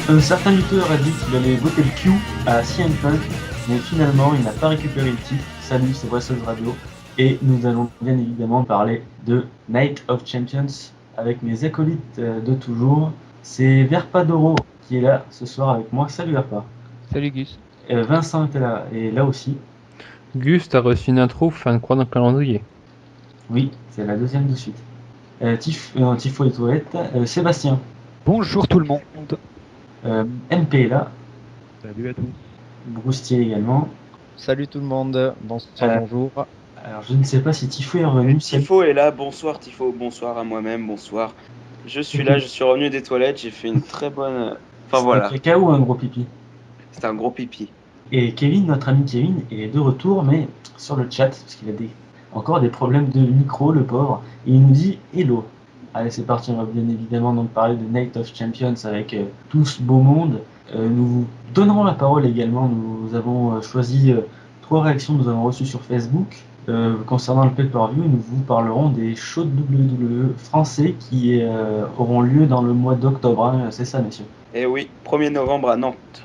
Un certain lutteur a dit qu'il allait voter le Q à CM Punk, mais finalement il n'a pas récupéré le titre. Salut, c'est Wrestle Radio. Et nous allons bien évidemment parler de Night of Champions avec mes acolytes de toujours. C'est Verpadoro qui est là ce soir avec moi. Salut Verpa. Salut Gus. Vincent est là aussi. Gus, t'as reçu une intro, fais un croix dans le calendrier. Oui, c'est la deuxième de suite. Tifo et Toilette, Sébastien. Bonjour tout le monde. MP est là. Salut à tous. Broustier également. Salut tout le monde, bonsoir, bonjour. Alors je ne sais pas si Tifo est revenu. Tifo est là, bonsoir Tifo, bonsoir à moi-même, bonsoir. Je suis là, je suis revenu des toilettes, j'ai fait une très bonne... Enfin voilà. C'est un caca ou un gros pipi? C'était un gros pipi. Et Kevin, notre ami Kevin, est de retour, mais sur le chat, parce qu'il a encore des problèmes de micro, le pauvre. Et il nous dit hello. Allez, c'est parti, on va bien évidemment donc parler de Night of Champions avec tout ce beau monde. Nous vous donnerons la parole également. Nous avons choisi 3 réactions que nous avons reçues sur Facebook. Concernant le pay-per-view, nous vous parlerons des shows de WWE français qui auront lieu dans le mois d'octobre. Hein, c'est ça, messieurs? Eh oui, 1er novembre à Nantes.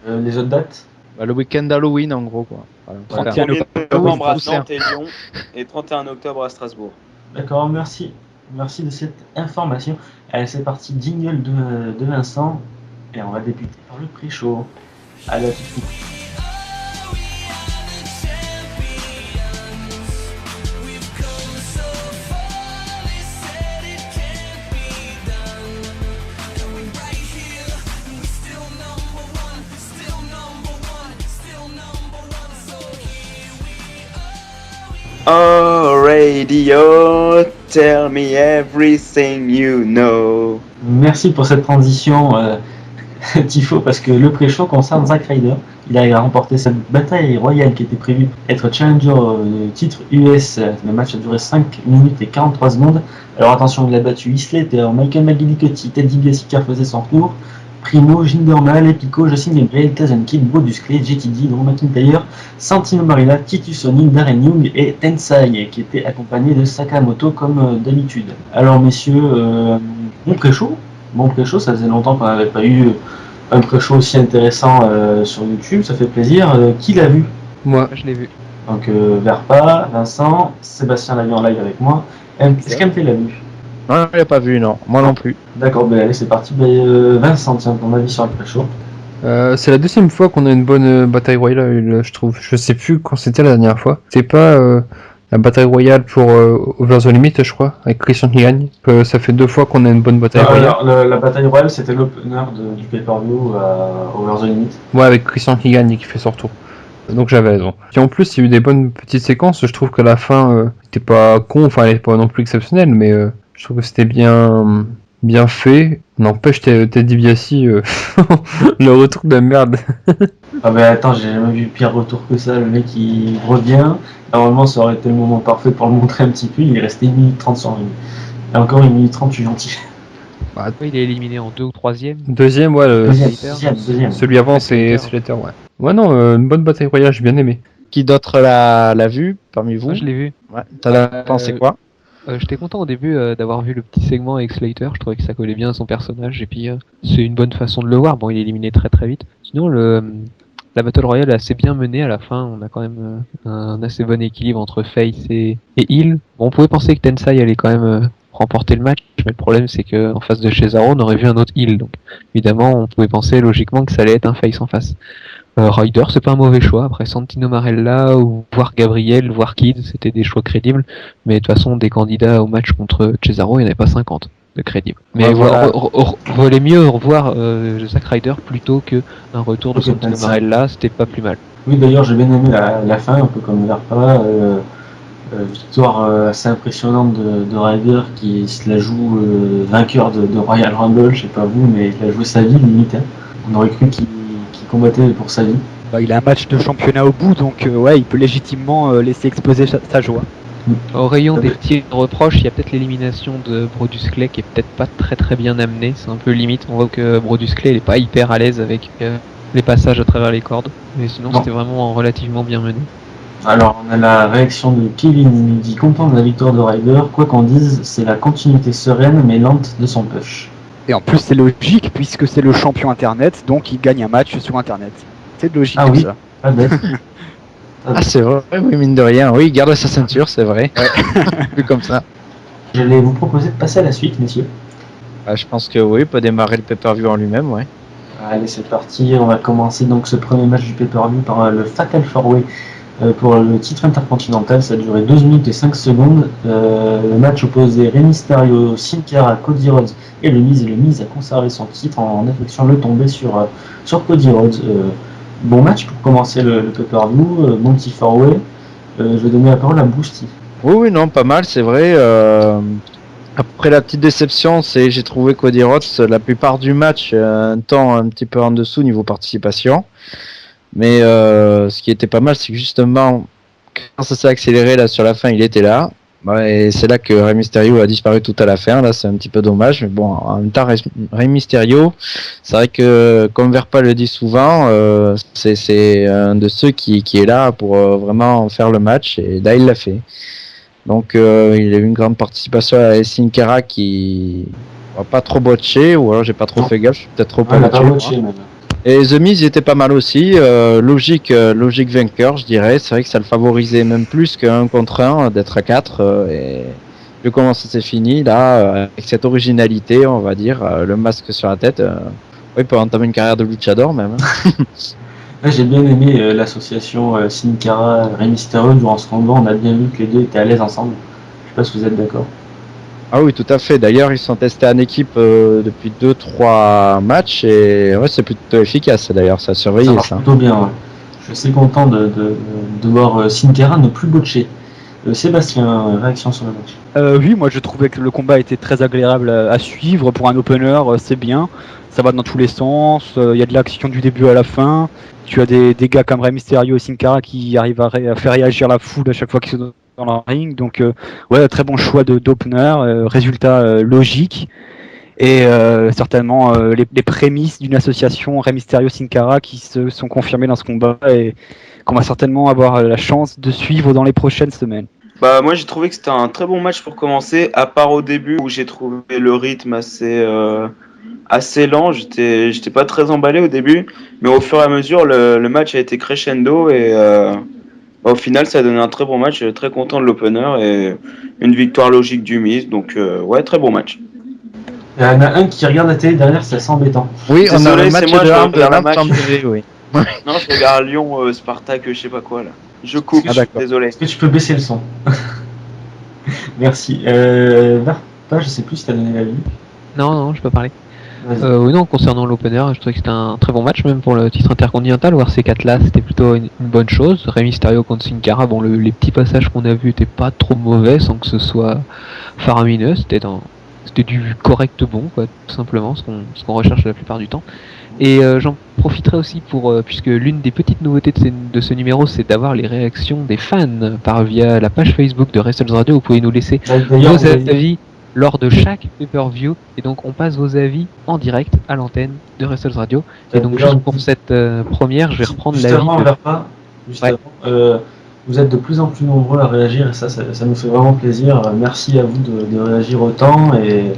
Les autres dates? Le week-end d'Halloween en gros quoi. Voilà. 1er novembre à Nantes et Lyon et 31 octobre à Strasbourg. D'accord, merci. Merci de cette information. Allez, c'est parti, jingle de Vincent. Et on va débuter par le pré-show. Allez, à tout de suite. Oh radio, tell me everything you know. Merci pour cette transition, Tifo, parce que le pré-show concerne Zack Ryder. Il a remporté cette bataille royale qui était prévue être challenger titre US. Le match a duré 5 minutes et 43 secondes. Alors attention, il a battu Slater, Michael McGillicuddy, Ted DiBiase qui faisait son tour, Primo, Jinder Mahal, Epico, Justin Gabriel, Tyson Kidd, Brodus Clay, JTD, Drew McIntyre, Santino Marella, Titus O'Neil, Darren Young et Tensai, qui était accompagné de Sakamoto comme d'habitude. Alors messieurs, bon pré-show, ça faisait longtemps qu'on n'avait pas eu un pré-show aussi intéressant sur YouTube, ça fait plaisir. Qui l'a vu? Moi, je l'ai vu. Donc Verpa, Vincent, Sébastien l'a vu en live avec moi. Est-ce qu'MP l'a vu? Non, je l'ai pas vu, non. Moi non plus. D'accord, ben allez, c'est parti. Vincent, tiens, ton avis sur le pré-show? C'est la deuxième fois qu'on a une bonne bataille royale, je trouve. Je sais plus quand c'était la dernière fois. C'est pas la bataille royale pour Over the Limit, je crois, avec Christian qui gagne. Ça fait 2 fois qu'on a une bonne bataille royale. Alors, la bataille royale, c'était l'opener du pay-per-view Over the Limit. Ouais, avec Christian qui gagne et qui fait son retour. Donc j'avais raison. Et en plus, il y a eu des bonnes petites séquences. Je trouve que la fin était pas con, enfin elle était pas non plus exceptionnelle, mais je trouve que c'était bien fait. N'empêche, Ted DiBiase, le retour de merde. Ah ben attends, j'ai jamais vu pire retour que ça. Le mec il revient. Normalement, ça aurait été le moment parfait pour le montrer un petit peu. Il est resté 1 minute 30 sur ring. Et encore 1 minute 30, je suis gentil. Bah, il est éliminé en 2 ou 3e. Deuxième, ouais. Deuxième. Celui avant, c'est Slater, ouais. Ouais, non, une bonne bataille royale, j'ai bien aimé. Qui d'autre l'a vu parmi vous? Moi, je l'ai vu. Ouais. T'as pensé quoi? J'étais content au début d'avoir vu le petit segment avec Slater, je trouvais que ça collait bien à son personnage et puis c'est une bonne façon de le voir. Bon, il est éliminé très très vite. Sinon, la Battle Royale est assez bien menée à la fin, on a quand même un assez bon équilibre entre Face et Heel. Bon, on pouvait penser que Tensai allait quand même remporter le match, mais le problème c'est que en face de Cesaro, on aurait vu un autre Heel. Donc évidemment, on pouvait penser logiquement que ça allait être un Face en face. Ryder, c'est pas un mauvais choix. Après Santino Marella ou voire Gabriel, voire Kidd, c'était des choix crédibles. Mais de toute façon, des candidats au match contre Cesaro, il n'y en avait pas 50 de crédibles. Mais valait mieux revoir Zack Ryder plutôt que un retour de Santino Marella, c'était pas plus mal. Oui, d'ailleurs, j'ai bien aimé la fin, un peu comme Verpa. Victoire assez impressionnante de Ryder qui se la joue vainqueur de Royal Rumble, je sais pas vous, mais il a joué sa vie limite. Hein. On aurait cru qu'il combattait pour sa vie. Bah, il a un match de championnat au bout, donc ouais, il peut légitimement laisser exposer sa joie. Au rayon des petits reproches, il y a peut-être l'élimination de Brodus Clay qui est peut-être pas très très bien amenée, c'est un peu limite. On voit que Brodus Clay il est pas hyper à l'aise avec les passages à travers les cordes, mais sinon c'était vraiment relativement bien mené. Alors on a la réaction de Kevin, il nous dit content de la victoire de Ryder, quoi qu'on dise, c'est la continuité sereine mais lente de son push. Et en plus, c'est logique puisque c'est le champion Internet, donc il gagne un match sur Internet. C'est logique Ah comme oui. ça. Pas bête. Ah, c'est vrai, oui, mine de rien. Oui, il garde sa ceinture, c'est vrai. Vu comme ça. J'allais vous proposer de passer à la suite, messieurs. Je pense que oui, peut démarrer le pay-per-view en lui-même, ouais. Allez, c'est parti. On va commencer donc ce premier match du pay-per-view par le Fatal 4-Way pour le titre intercontinental. Ça a duré 12 minutes et 5 secondes. Le match opposait Rey Mysterio, Sin Cara, Cody Rhodes et le Miz. Et le Miz a conservé son titre en effectuant le tombé sur Cody Rhodes. Bon match pour commencer le pay-per-view. Bon petit 4-Way. Je vais donner la parole à Boosty. Oui, non, pas mal, c'est vrai. Après la petite déception, j'ai trouvé Cody Rhodes la plupart du match un temps un petit peu en dessous niveau participation. Mais ce qui était pas mal, c'est que justement, quand ça s'est accéléré là sur la fin, il était là. Et c'est là que Rey Mysterio a disparu tout à la fin. Là, c'est un petit peu dommage. Mais bon, en même temps, Rey Mysterio, c'est vrai que, comme Verpa le dit souvent, c'est un de ceux qui est là pour vraiment faire le match. Et là, il l'a fait. Donc, il a eu une grande participation à Sin Cara qui va pas trop botché, ou alors j'ai pas trop fait gaffe, je suis peut-être trop Ouais, pas botché. watché, même. Et The Miz était pas mal aussi, logique vainqueur, je dirais. C'est vrai que ça le favorisait même plus qu'un contre un d'être à 4. Et vu comment ça s'est fini, là, avec cette originalité, on va dire, le masque sur la tête, il peut entamer une carrière de luchador même. Ouais, j'ai bien aimé l'association Sin Cara, Rey Mysterio durant ce combat. On a bien vu que les deux étaient à l'aise ensemble. Je sais pas si vous êtes d'accord. Ah oui, tout à fait. D'ailleurs, ils sont testés en équipe depuis 2-3 matchs et ouais, c'est plutôt efficace. D'ailleurs, ça a Ça surveillé marche ça. plutôt bien. Ouais. Je suis content de voir Sin Cara ne plus botcher. Sébastien, réaction sur le match. Oui, moi je trouvais que le combat était très agréable à suivre pour un opener, c'est bien. Ça va dans tous les sens, il y a de l'action du début à la fin. Tu as des gars comme Rey Mysterio et Sin Cara qui arrivent à faire réagir la foule à chaque fois qu'ils sont dans la ring. Donc ouais, très bon choix d'opener, résultat logique. Et certainement les prémices d'une association Rey Mysterio-Sin Cara qui se sont confirmées dans ce combat et qu'on va certainement avoir la chance de suivre dans les prochaines semaines. Bah moi j'ai trouvé que c'était un très bon match pour commencer, à part au début où j'ai trouvé le rythme assez lent. J'étais pas très emballé au début, mais au fur et à mesure le match a été crescendo et au final ça a donné un très bon match. Très content de l'opener et une victoire logique du Miz. Donc ouais, très bon match. Il y en a un qui regarde la télé derrière, c'est assez embêtant. Oui, on a Désolé, le c'est match moi, de je Arme de regarde la le match. TV, oui. Non, je regarde Lyon, Spartak, je sais pas quoi là. Je coupe, Ah, d'accord. désolé. Est-ce que tu peux baisser le son? Merci. Verpa, je sais plus si t'as donné l'avis. Non, je peux parler. Vas-y. Oui, non, concernant l'opener, je trouvais que c'était un très bon match, même pour le titre intercontinental. Voir ces 4 là, c'était plutôt une bonne chose. Rey Mysterio contre Sin Cara, bon, les petits passages qu'on a vus étaient pas trop mauvais sans que ce soit faramineux. C'était du correct bon, quoi, tout simplement, ce qu'on recherche la plupart du temps. Et j'en profiterai aussi puisque l'une des petites nouveautés de ce numéro, c'est d'avoir les réactions des fans via la page Facebook de Wrestle Radio. Vous pouvez nous laisser D'ailleurs, vos avis lors de chaque pay-per-view, et donc on passe vos avis en direct à l'antenne de Wrestle Radio. Et donc juste pour cette première, je vais reprendre l'avis de... Verpa, vous êtes de plus en plus nombreux à réagir et ça nous fait vraiment plaisir. Merci à vous de réagir autant et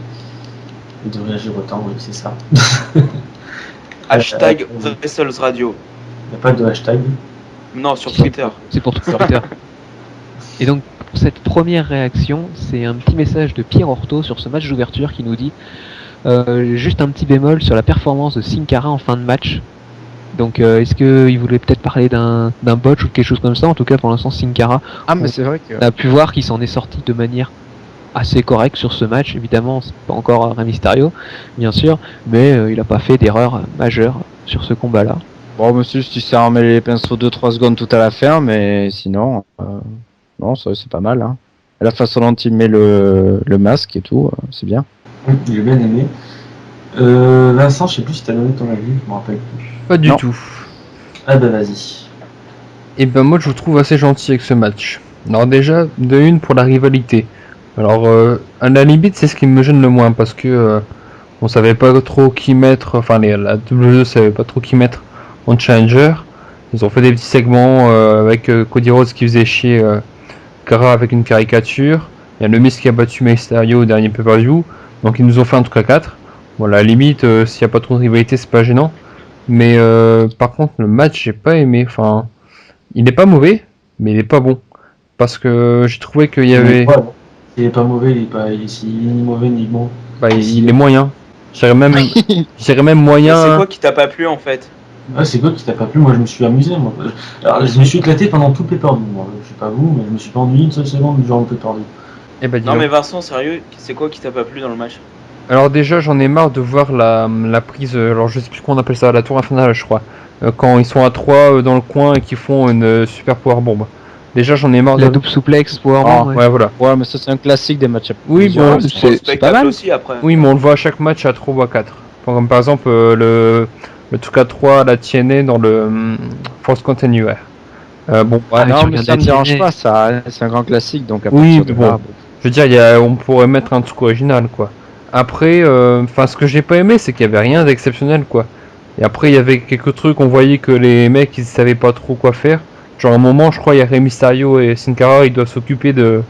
de réagir autant, oui, c'est ça. Hashtag Wrestles Radio. Il n'y a pas de hashtag. Non, sur Twitter. C'est pour Twitter. Et donc, pour cette première réaction, c'est un petit message de Pierre Orto sur ce match d'ouverture qui nous dit juste un petit bémol sur la performance de Sin Cara en fin de match. Donc, est-ce qu'il voulait peut-être parler d'un botch ou quelque chose comme ça? En tout cas, pour l'instant, Sin Cara, Ah, mais c'est vrai que. on a pu voir qu'il s'en est sorti de manière assez correcte sur ce match. Évidemment, c'est pas encore Rey Mysterio, bien sûr, mais il n'a pas fait d'erreur majeure sur ce combat-là. Bon, monsieur, si ça remet les pinceaux 2-3 secondes tout à la fin, mais sinon, non, ça c'est pas mal. Hein. Et la façon dont il met le masque et tout, c'est bien. Oui, j'ai bien aimé. Vincent, je sais plus si t'as donné ton avis, je me rappelle plus. Pas du Non. tout. Ah bah vas-y. Et ben moi je vous trouve assez gentil avec ce match. Alors déjà, de une pour la rivalité. Alors à la limite c'est ce qui me gêne le moins parce que on savait pas trop qui mettre, enfin la WWE savait pas trop qui mettre en challenger. Ils ont fait des petits segments avec Cody Rhodes qui faisait chier Cara avec une caricature. Il y a le Miz qui a battu Mysterio au dernier pay-per-view. Donc ils nous ont fait un truc à 4. Bon, à la limite, s'il n'y a pas trop de rivalité, c'est pas gênant. Mais par contre, le match, j'ai pas aimé. Enfin, il est pas mauvais, mais il est pas bon. Parce que j'ai trouvé qu'il y avait. Ouais, il est pas mauvais, il est ni mauvais ni bon. Bah, il est moyen. Je dirais même Mais moyen. c'est quoi qui t'a pas plu en fait? Ouais, c'est quoi qui t'a pas plu? Moi, je me suis amusé. Moi. Alors, je me suis éclaté pendant tout le pay-per-view. Moi. Je sais pas vous, mais je me suis pas ennuyé une seule seconde durant le pay-per-view. Eh ben, dis Non donc. mais Vincent, sérieux, c'est quoi qui t'a pas plu dans le match? Alors déjà, j'en ai marre de voir la prise, alors je sais plus comment on appelle ça, la tour infernale, je crois. Quand ils sont à 3 dans le coin et qu'ils font une super power bomb. Déjà, j'en ai marre La de... double souplex, power Ah, bomb, ouais. Ouais, voilà. Ouais, mais ça c'est un classique des matchs. Oui, Ouais, bon, c'est pour le spectacle aussi après. oui, mais on le voit à chaque match à 3 ou à 4. Comme par exemple le truc à 3 à la TNA dans le Force Continuer. Bon, Ouais, tu non, mais regardes ça la me dérange TNA. pas, ça, c'est un grand classique, donc à Oui, partir de bon. là, Je veux dire, on pourrait mettre un truc original, quoi. Après, enfin, ce que j'ai pas aimé, c'est qu'il y avait rien d'exceptionnel, quoi. Et après, il y avait quelques trucs, on voyait que les mecs, ils savaient pas trop quoi faire. Genre, à un moment, je crois, il y a Rey Mysterio et Sin Cara, ils doivent s'occuper de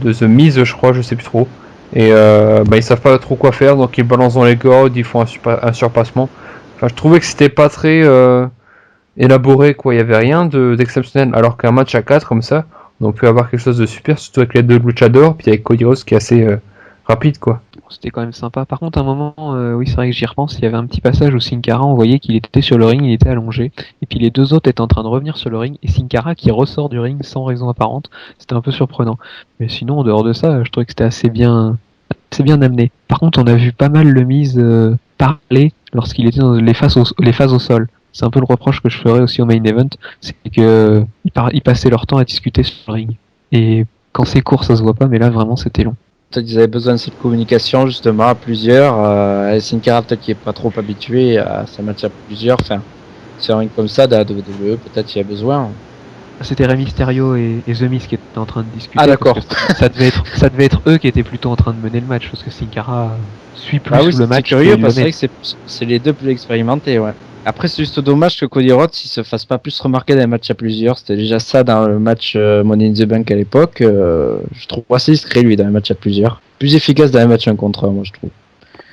The Miz, je crois, je sais plus trop. Et bah, ils savent pas trop quoi faire, donc ils balancent dans les cordes, ils font un surpassement. Enfin, je trouvais que c'était pas très élaboré, quoi. Il y avait rien d'exceptionnel. Alors qu'un match à 4 comme ça, on peut avoir quelque chose de super, surtout avec les deux luchadors, puis avec Cody Rhodes qui est assez rapide, quoi. C'était quand même sympa. Par contre, à un moment, oui, c'est vrai que j'y repense, il y avait un petit passage où Sin Cara, on voyait qu'il était sur le ring, il était allongé, et puis les deux autres étaient en train de revenir sur le ring, et Sin Cara qui ressort du ring sans raison apparente. C'était un peu surprenant. Mais sinon, en dehors de ça, je trouvais que c'était assez bien amené. Par contre, on a vu pas mal le Miz parler lorsqu'il était dans les phases au sol. C'est un peu le reproche que je ferais aussi au main event, c'est que ils passaient leur temps à discuter sur le ring. Et quand c'est court, ça se voit pas, mais là, vraiment, c'était long. peut-être qu'ils avaient besoin de cette communication justement à plusieurs. Sin Cara peut-être qu'il est pas trop habitué à ce match à plusieurs. Enfin, sur un ring comme ça, peut-être qu'il y a besoin. C'était Rey Mysterio et The Miz qui étaient en train de discuter. Ah, d'accord. parce que ça devait être eux qui étaient plutôt en train de mener le match, parce que Sin Cara suit plus Ah oui, le c'est match. curieux que parce que lui-même. c'est vrai que c'est les deux plus expérimentés, ouais. Après, c'est juste dommage que Cody Rhodes il se fasse pas plus remarquer dans les matchs à plusieurs. C'était déjà ça dans le match Money in the Bank à l'époque. Je trouve assez discret lui dans les matchs à plusieurs. Plus efficace dans les matchs 1 contre 1, moi je trouve.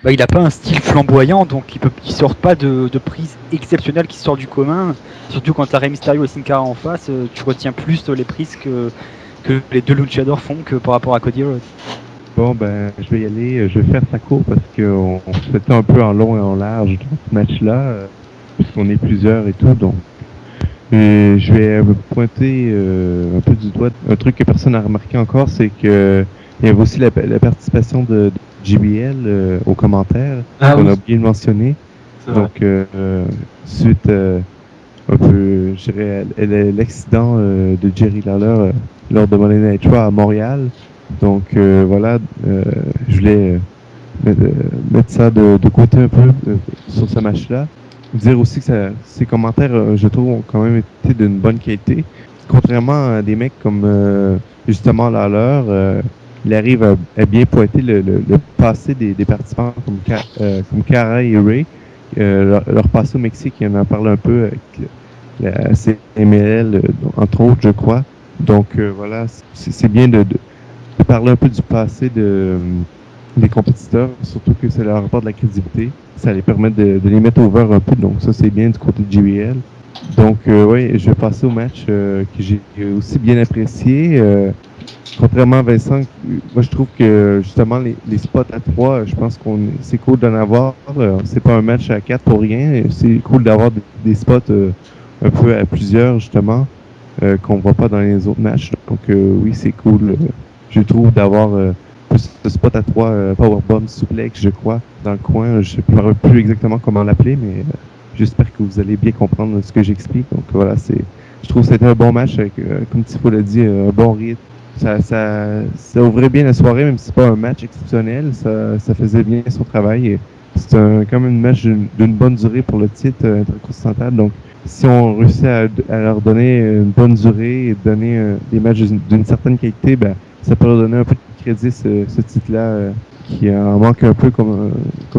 Bah, il a pas un style flamboyant, donc il sort pas de prise exceptionnelle qui sort du commun. Surtout quand t'as Rey Mysterio et Sin Cara en face, tu retiens plus les prises que les deux luchadors font que par rapport à Cody Rhodes. Bon, ben, je vais y aller. Je vais faire ça court parce qu'on se fait un peu en long et en large dans ce match-là, puisqu'on est plusieurs et tout. Donc, je vais pointer un peu du doigt. Un truc que personne n'a remarqué encore, c'est que il y avait aussi la participation de JBL aux commentaires. Ah On oui, a oublié de mentionner. c'est vrai. Donc, suite un peu, je dirais, l'accident de Jerry Lawler lors de Monday Night Raw à Montréal. Donc, voilà, je voulais mettre ça de côté un peu sur ce match-là. Dire aussi que ces commentaires, je trouve, ont quand même été d'une bonne qualité. Contrairement à des mecs comme justement Lawler, il arrive à bien pointer le passé des participants comme Cara et Ray. Leur passé au Mexique, il en a parlé un peu avec la CMLL, entre autres, je crois. Donc voilà, c'est bien de parler un peu du passé des compétiteurs, surtout que ça leur apporte de la crédibilité. Ça les permet de les mettre over un peu, donc ça c'est bien du côté de JBL. Donc oui, je vais passer au match que j'ai aussi bien apprécié. Contrairement à Vincent, moi je trouve que justement les spots à 3, je pense c'est cool d'en avoir. C'est pas un match à 4 pour rien. C'est cool d'avoir des spots un peu à plusieurs justement qu'on voit pas dans les autres matchs. Donc oui, c'est cool. Je trouve d'avoir ce spot à 3 powerbomb suplex, je crois, dans le coin. Je ne me rappelle plus exactement comment l'appeler, mais j'espère que vous allez bien comprendre ce que j'explique. Donc voilà, je trouve que c'était un bon match avec, comme Tifo l'a dit, un bon rythme. Ça ouvrait bien la soirée, même si c'est pas un match exceptionnel, ça faisait bien son travail. Et c'est quand même un match d'une bonne durée pour le titre intercontinental. Donc, si on réussit à leur donner une bonne durée et donner des matchs d'une certaine qualité, ben, ça peut leur donner un peu de crédit, ce titre-là, qui en manque un peu comme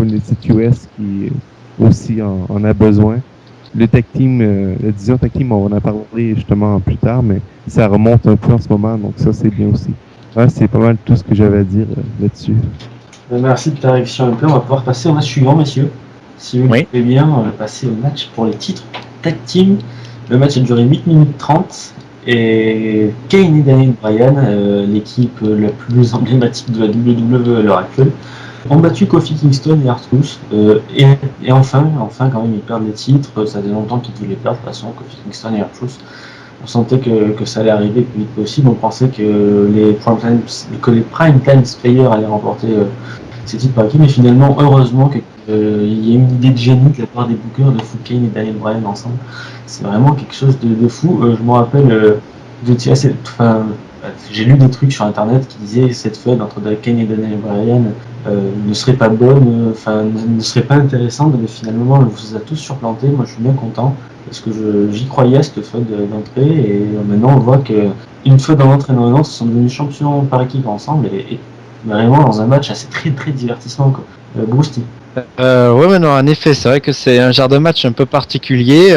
les titres US, qui aussi en a besoin. Le tag team, la division tag team, on va en parler justement plus tard, mais ça remonte un peu en ce moment, donc ça c'est bien aussi. Ouais, c'est pas mal tout ce que j'avais à dire là-dessus. Merci de ta réaction un peu. On va pouvoir passer au match suivant, messieurs. Si vous Oui. voulez bien, on va passer au match pour les titres tag team. Le match a duré 8 minutes 30 et Kane et Daniel Bryan, l'équipe la plus emblématique de la WWE à l'heure actuelle, ont battu Kofi Kingston et R-Truth. Et enfin, quand même, ils perdent les titres. Ça faisait longtemps qu'ils voulaient perdre, de toute façon, Kofi Kingston et R-Truth. On sentait que ça allait arriver le plus vite possible. On pensait que les prime time players allaient remporter ces titres par équipe, mais finalement, heureusement, il y a une idée de génie de la part des bookers de foutre Kane et Daniel Bryan ensemble. C'est vraiment quelque chose de fou. Je me rappelle, j'ai lu des trucs sur internet qui disaient cette feud entre Kane et Daniel Bryan ne serait pas bonne, ne serait pas intéressante, mais finalement, on vous a tous supplantés. Moi, je suis bien content parce que j'y croyais à cette feud d'entrée, et maintenant, on voit qu'une feud en entrée dans l'autre, ils sont devenus champions par équipe ensemble, et vraiment dans un match assez très très divertissant, quoi. Brousty. Ouais, mais non, en effet, c'est vrai que c'est un genre de match un peu particulier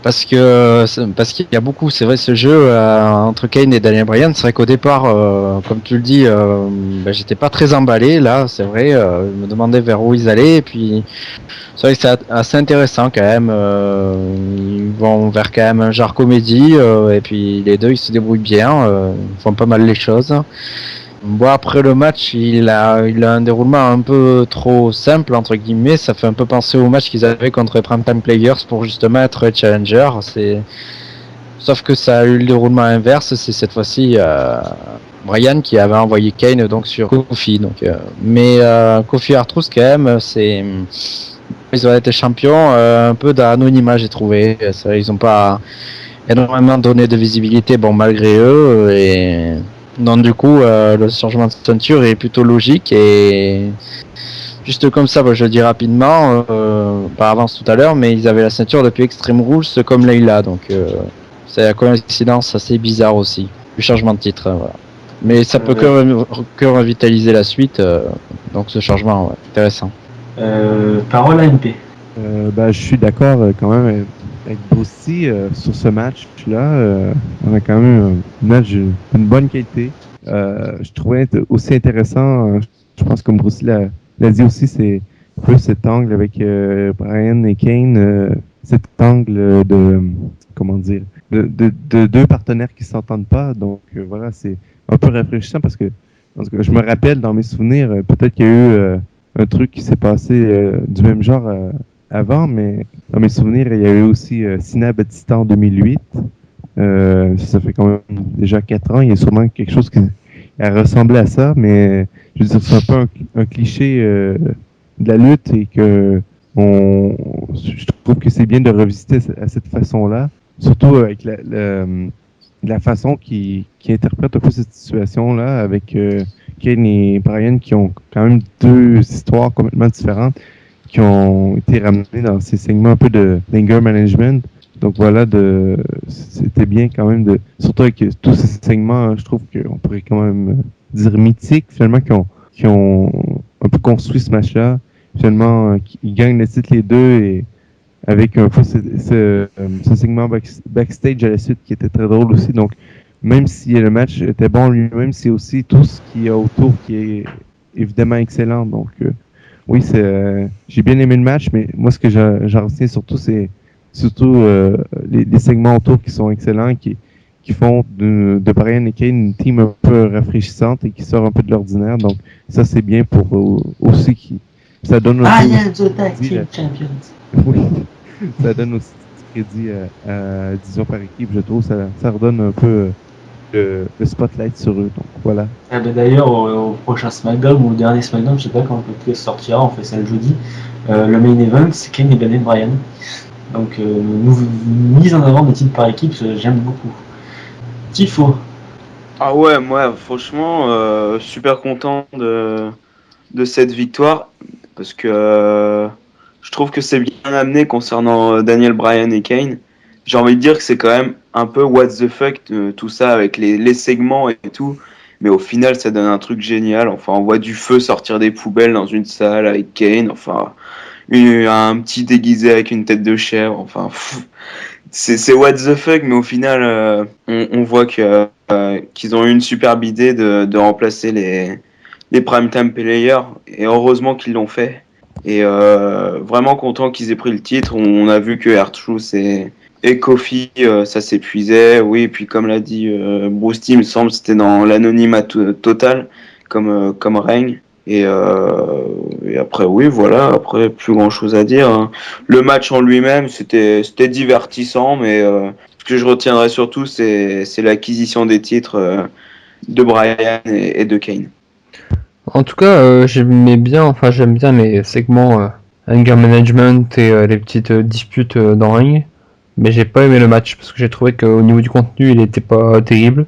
parce qu'il y a beaucoup, c'est vrai, ce jeu entre Kane et Daniel Bryan. C'est vrai qu'au départ, comme tu le dis, j'étais pas très emballé. Là, c'est vrai, je me demandais vers où ils allaient, et puis c'est vrai que c'est assez intéressant quand même. Ils vont vers quand même un genre comédie, et puis les deux ils se débrouillent bien, ils font pas mal les choses. Bon, après le match, il a un déroulement un peu trop simple, entre guillemets. Ça fait un peu penser au match qu'ils avaient contre Primetime Players pour justement être challenger. Sauf que ça a eu le déroulement inverse. C'est cette fois-ci Bryan qui avait envoyé Kane donc sur Kofi. Mais Kofi et R-Truth quand même, ils ont été champions un peu d'anonymat, j'ai trouvé. Ils n'ont pas énormément donné de visibilité, bon, malgré eux. Et donc du coup, le changement de ceinture est plutôt logique, et juste comme ça, je le dis rapidement, par avance tout à l'heure, mais ils avaient la ceinture depuis Extreme Rules comme Layla, donc c'est la coïncidence assez bizarre aussi, du changement de titre, voilà. Mais ça peut que revitaliser la suite, donc ce changement, ouais, intéressant. Parole à MP. Je suis d'accord quand même avec Brucey sur ce match-là. On a quand même un match d'une bonne qualité. Je trouvais aussi intéressant, je pense comme Brucey l'a dit aussi, c'est un peu cet angle avec Bryan et Kane, cet angle de, comment dire, de deux partenaires qui s'entendent pas. Donc voilà, c'est un peu rafraîchissant parce que je me rappelle dans mes souvenirs, peut-être qu'il y a eu un truc qui s'est passé du même genre avant, mais dans mes souvenirs, il y a eu aussi Sina Batista en 2008. Ça fait quand même déjà 4 ans. Il y a sûrement quelque chose qui ressemblait à ça, mais je veux dire, c'est un peu un cliché de la lutte, et que je trouve que c'est bien de revisiter à cette façon-là, surtout avec la façon qui interprète un peu cette situation-là avec Kane et Bryan, qui ont quand même deux histoires complètement différentes, qui ont été ramenés dans ces segments un peu d'anger management. Donc voilà, c'était bien quand même surtout avec tous ces segments, je trouve qu'on pourrait quand même dire mythiques, finalement, qui ont un peu construit ce match-là. Finalement, ils gagnent le titre les deux, et avec un peu ce segment backstage à la suite qui était très drôle aussi. Donc, même si le match était bon lui-même, c'est aussi tout ce qui est autour qui est évidemment excellent. Donc, oui, j'ai bien aimé le match, mais moi, ce que j'en retiens surtout, c'est surtout les segments autour qui sont excellents, qui font de Bryan et Kane une team un peu rafraîchissante et qui sort un peu de l'ordinaire. Donc, ça, c'est bien pour aussi ça donne un peu the Tag Team Champions. Oui, ça donne aussi du crédit à disons par équipe, je trouve. Ça redonne un peu le spotlight sur eux. Donc voilà. D'ailleurs, au prochain SmackDown ou au dernier SmackDown, je sais pas quand le podcast sortira, on fait ça le jeudi. Le main event, c'est Kane et Daniel Bryan. Donc, mise en avant des titres par équipe, j'aime beaucoup. Tifo. Ah ouais, moi, franchement, super content de cette victoire, parce que je trouve que c'est bien amené concernant Daniel Bryan et Kane. J'ai envie de dire que c'est quand même un peu what the fuck tout ça avec les segments et tout, mais au final ça donne un truc génial. Enfin, on voit du feu sortir des poubelles dans une salle avec Kane, enfin un petit déguisé avec une tête de chèvre, enfin c'est what the fuck, mais au final on voit qu'ils ont eu une superbe idée de remplacer des primetime players, et heureusement qu'ils l'ont fait. Et vraiment content qu'ils aient pris le titre. On a vu que R-Truth et Kofi, ça s'épuisait. Oui, et puis comme l'a dit Bruce T, il me semble, c'était dans l'anonymat total comme règne. Et après, oui, voilà. Après, plus grand chose à dire, hein. Le match en lui-même, c'était divertissant, mais ce que je retiendrai surtout, c'est l'acquisition des titres de Bryan et de Kane. En tout cas, j'aime bien les segments anger management et les petites disputes dans le ring, mais j'ai pas aimé le match parce que j'ai trouvé qu'au niveau du contenu, il était pas terrible.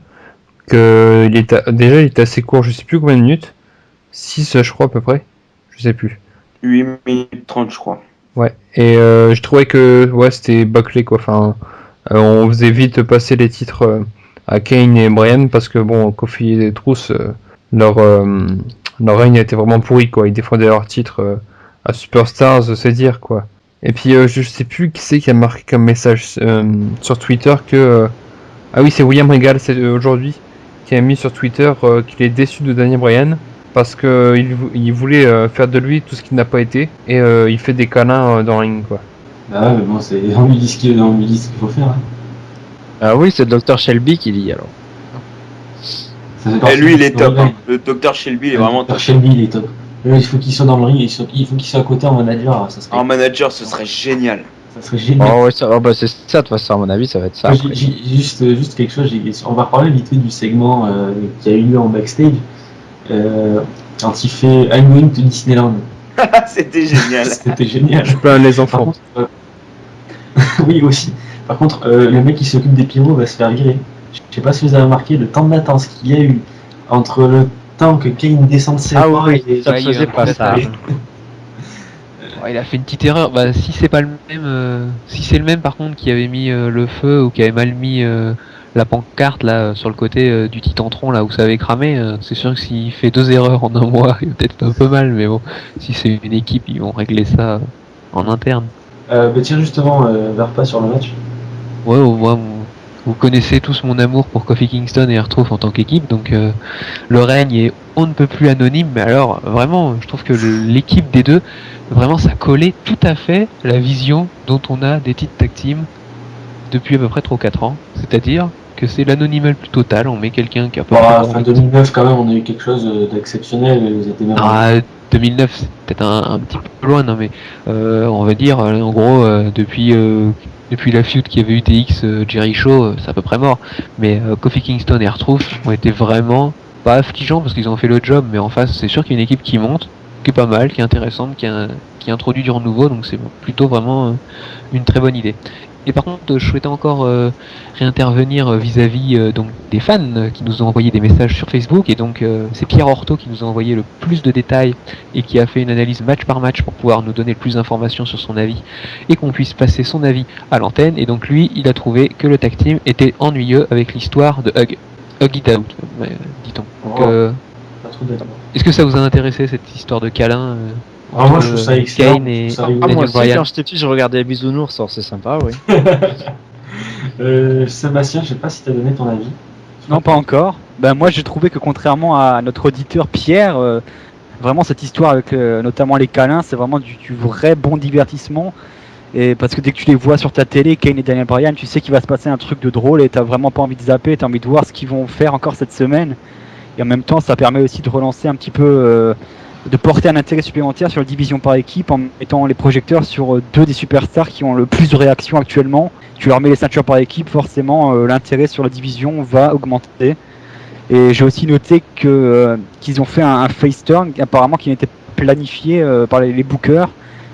Il était assez court, je sais plus combien de minutes, 6 je crois à peu près, je sais plus. 8 minutes 30, je crois. Ouais, et je trouvais que c'était bâclé quoi. Enfin, on faisait vite passer les titres à Kane et Bryan parce que bon, Kofi et Truth, leur règne était vraiment pourri quoi. Ils défendaient leur titre à Superstars, c'est dire quoi. Et puis je sais plus qui c'est qui a marqué comme message sur Twitter que ah oui, c'est William Regal, c'est aujourd'hui qui a mis sur Twitter qu'il est déçu de Daniel Bryan parce que il voulait faire de lui tout ce qu'il n'a pas été et il fait des câlins dans le ring quoi. Bah ouais, mais bon, on lui dit ce qu'il faut faire. Hein. Ah oui, c'est le Dr Shelby qui dit alors. Et lui, il est top. Hein. Le Dr Shelby, il est vraiment top. Dr Shelby, il est top. Il faut qu'il soit dans le ring, il faut qu'il soit à côté en manager. Ça serait... En manager, ce serait génial. Ça serait génial. Oh ouais, c'est ça, de toute façon, à mon avis, ça va être ça. J'ai juste quelque chose, on va reparler vite fait du segment qui a eu lieu en backstage. Quand il fait I'm going to Disneyland. C'était génial. C'était génial. Je plains les enfants. Contre, oui, aussi. Par contre, le mec qui s'occupe des pyros va se faire virer. Je sais pas si vous avez remarqué le temps de latence qu'il y a eu entre le temps que Kane descende ses pas et ça faisait pas ça. Il a fait une petite erreur. Bah, si c'est pas le même, si c'est le même par contre qui avait mis le feu ou qui avait mal mis la pancarte là sur le côté du Titantron là où ça avait cramé, c'est sûr que s'il fait 2 erreurs en un mois, il va peut-être un peu mal, mais bon, si c'est une équipe, ils vont régler ça en interne. Tiens justement, Verpa sur le match. Ouais, moi, vous connaissez tous mon amour pour Kofi Kingston et R-Truth en tant qu'équipe, donc le règne est on ne peut plus anonyme, mais alors vraiment, je trouve que l'équipe des deux, vraiment ça collait tout à fait la vision dont on a des titres tag team depuis à peu près 3 ou 4 ans, c'est-à-dire que c'est l'anonymat le plus total, on met quelqu'un qui a pas... Fin 2009 quand même, on a eu quelque chose d'exceptionnel, vous étiez même... 2009 c'est peut-être un petit peu loin, non mais on va dire en gros depuis la feud qu'il y avait eu TX Jerry Show, c'est à peu près mort, mais Kofi Kingston et R-Truth ont été vraiment pas affligeants parce qu'ils ont fait le job, mais en face c'est sûr qu'il y a une équipe qui monte, qui est pas mal, qui est intéressante, qui introduit du renouveau, donc c'est plutôt vraiment une très bonne idée. Et par contre, je souhaitais encore réintervenir vis-à-vis donc des fans qui nous ont envoyé des messages sur Facebook, et donc c'est Pierre Orto qui nous a envoyé le plus de détails et qui a fait une analyse match par match pour pouvoir nous donner le plus d'informations sur son avis et qu'on puisse passer son avis à l'antenne. Et donc lui, il a trouvé que le tag team était ennuyeux avec l'histoire de Hug It Out, dit-on. Donc, pas trop d'accord. est-ce que ça vous a intéressé cette histoire de câlin moi je trouve ça excellent. Kane et moi aussi, Bryan. quand j'étais petit, je regardais les bisounours, c'est sympa, oui. Sébastien, je sais pas si t'as donné ton avis. Non, pas encore. Ben, moi, j'ai trouvé que contrairement à notre auditeur Pierre, vraiment cette histoire avec notamment les câlins, c'est vraiment du vrai bon divertissement. Et parce que dès que tu les vois sur ta télé, Kane et Daniel Bryan, tu sais qu'il va se passer un truc de drôle et t'as vraiment pas envie de zapper, t'as envie de voir ce qu'ils vont faire encore cette semaine. Et en même temps, ça permet aussi de relancer un petit peu, de porter un intérêt supplémentaire sur la division par équipe en mettant les projecteurs sur 2 des superstars qui ont le plus de réactions actuellement. Tu leur mets les ceintures par équipe, forcément l'intérêt sur la division va augmenter. Et j'ai aussi noté qu'ils ont fait un face turn apparemment qui n'était planifié par les bookers,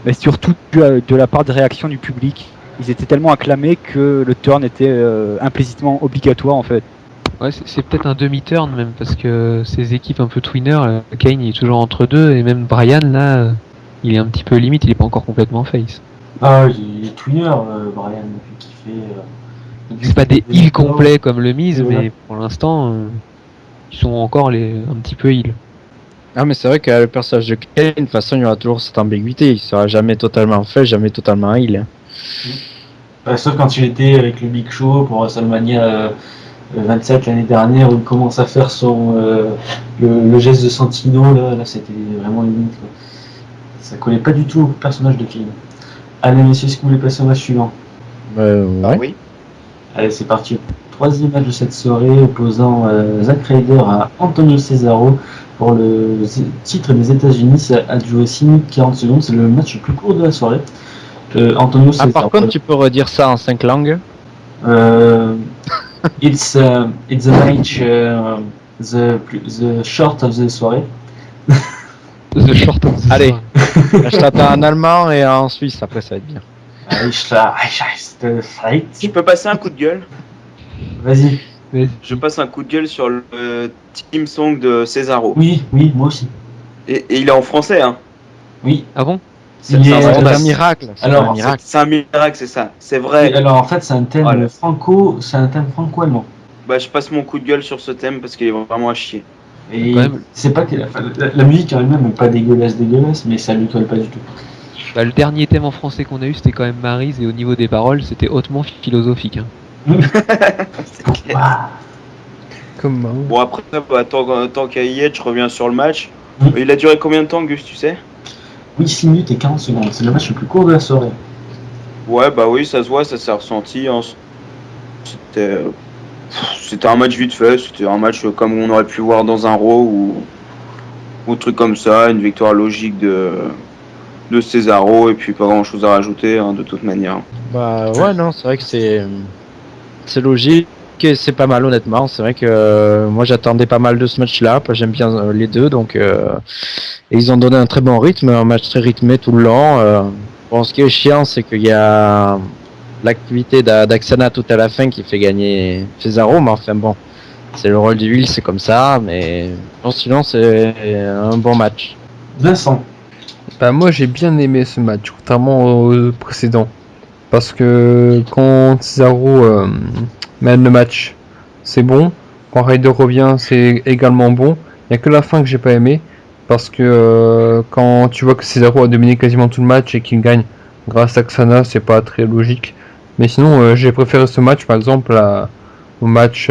mais surtout de la part de réactions du public. Ils étaient tellement acclamés que le turn était implicitement obligatoire en fait. Ouais, c'est peut-être un demi-turn même, parce que ces équipes un peu twinner, Kane il est toujours entre deux, et même Bryan là, il est un petit peu limite, il est pas encore complètement face. Ah oui, il est twinner, Bryan, depuis qu'il fait... C'est pas des heals complets comme le Miz, mais pour l'instant, ils sont encore un petit peu heal. Ah mais c'est vrai que le personnage de Kane, de toute façon il y aura toujours cette ambiguïté, il sera jamais totalement fait, jamais totalement heal. Sauf quand il était avec le Big Show pour WrestleMania 27 l'année dernière où il commence à faire le geste de Santino, là c'était vraiment limite, quoi. Ça collait pas du tout au personnage de Kane. Allez messieurs, est-ce que vous voulez passer au match suivant? Ah Ouais. oui. Allez, c'est parti. Troisième match de cette soirée opposant Zack Ryder à Antonio Cesaro pour le titre des États-Unis. Ça a duré 6 minutes 40 secondes. C'est le match le plus court de la soirée. Antonio Ah, Cesaro. par contre, tu peux redire ça en 5 langues. It's a match, the short of the soirée. The Short of the Allez. Soir. Je t'attends en allemand et en suisse, après ça va être bien. Je peux passer un coup de gueule. Vas-y. Je passe un coup de gueule sur le team song de Cesaro. Oui, moi aussi. Et il est en français, hein. Oui. Ah bon? C'est Il est- C'est un un miracle. C'est Alors, un miracle. C'est un miracle, c'est ça. C'est vrai. Alors en fait, c'est un thème Voilà. franco-allemand. Bah, je passe mon coup de gueule sur ce thème parce qu'il est vraiment à chier. Et Quand même. c'est pas que la musique en elle-même n'est pas dégueulasse, mais ça lui colle pas du tout. Bah, le dernier thème en français qu'on a eu, c'était quand même Maryse, et au niveau des paroles, c'était hautement philosophique. Hein. Ah. Comment? Bon, après, bah, tant qu'à y être, je reviens sur le match. Mm. Il a duré combien de temps, Gus, tu sais? Oui, 6 minutes et 40 secondes. C'est le match le plus court de la soirée. Ouais, bah oui, ça se voit, ça s'est ressenti. Hein. C'était un match vite fait, c'était un match comme on aurait pu voir dans un Raw ou truc comme ça, une victoire logique de Cesaro et puis pas grand chose à rajouter hein, de toute manière. Bah ouais, non, c'est vrai que c'est logique et c'est pas mal honnêtement. C'est vrai que moi j'attendais pas mal de ce match-là, j'aime bien les deux, donc et ils ont donné un très bon rythme, un match très rythmé tout le long. Bon, ce qui est chiant, c'est qu'il y a l'activité d'Axana tout à la fin qui fait gagner Cesaro, mais enfin bon, c'est le rôle du Will, c'est comme ça, mais non, sinon c'est un bon match. Vincent. Bah moi j'ai bien aimé ce match, contrairement au précédent. Parce que quand Cesaro mène le match, c'est bon. Quand Ryder revient, c'est également bon. Il n'y a que la fin que j'ai pas aimé. Parce que quand tu vois que Cesaro a dominé quasiment tout le match et qu'il gagne grâce à Xana, c'est pas très logique. Mais sinon, j'ai préféré ce match par exemple au match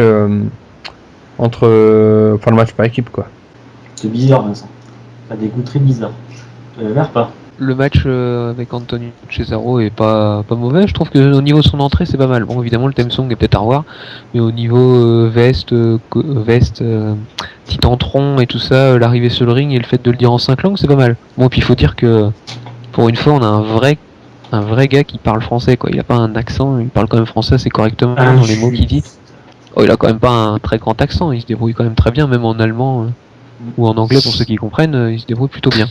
entre. Enfin, le match par équipe quoi. C'est bizarre, Vincent. T'as des goûts très bizarres. Vert pas. Le match avec Antonio Cesaro est pas mauvais. Je trouve que au niveau de son entrée, c'est pas mal. Bon, évidemment, le theme song est peut-être à revoir, mais au niveau veste, titantron et tout ça, l'arrivée sur le ring et le fait de le dire en 5 langues, c'est pas mal. Bon, puis il faut dire que pour une fois, on a un vrai gars qui parle français, quoi. Il a pas un accent, il parle quand même français assez correctement dans les mots qu'il dit. Oh, il a quand même pas un très grand accent, il se débrouille quand même très bien, même en allemand ou en anglais pour ceux qui comprennent, il se débrouille plutôt bien.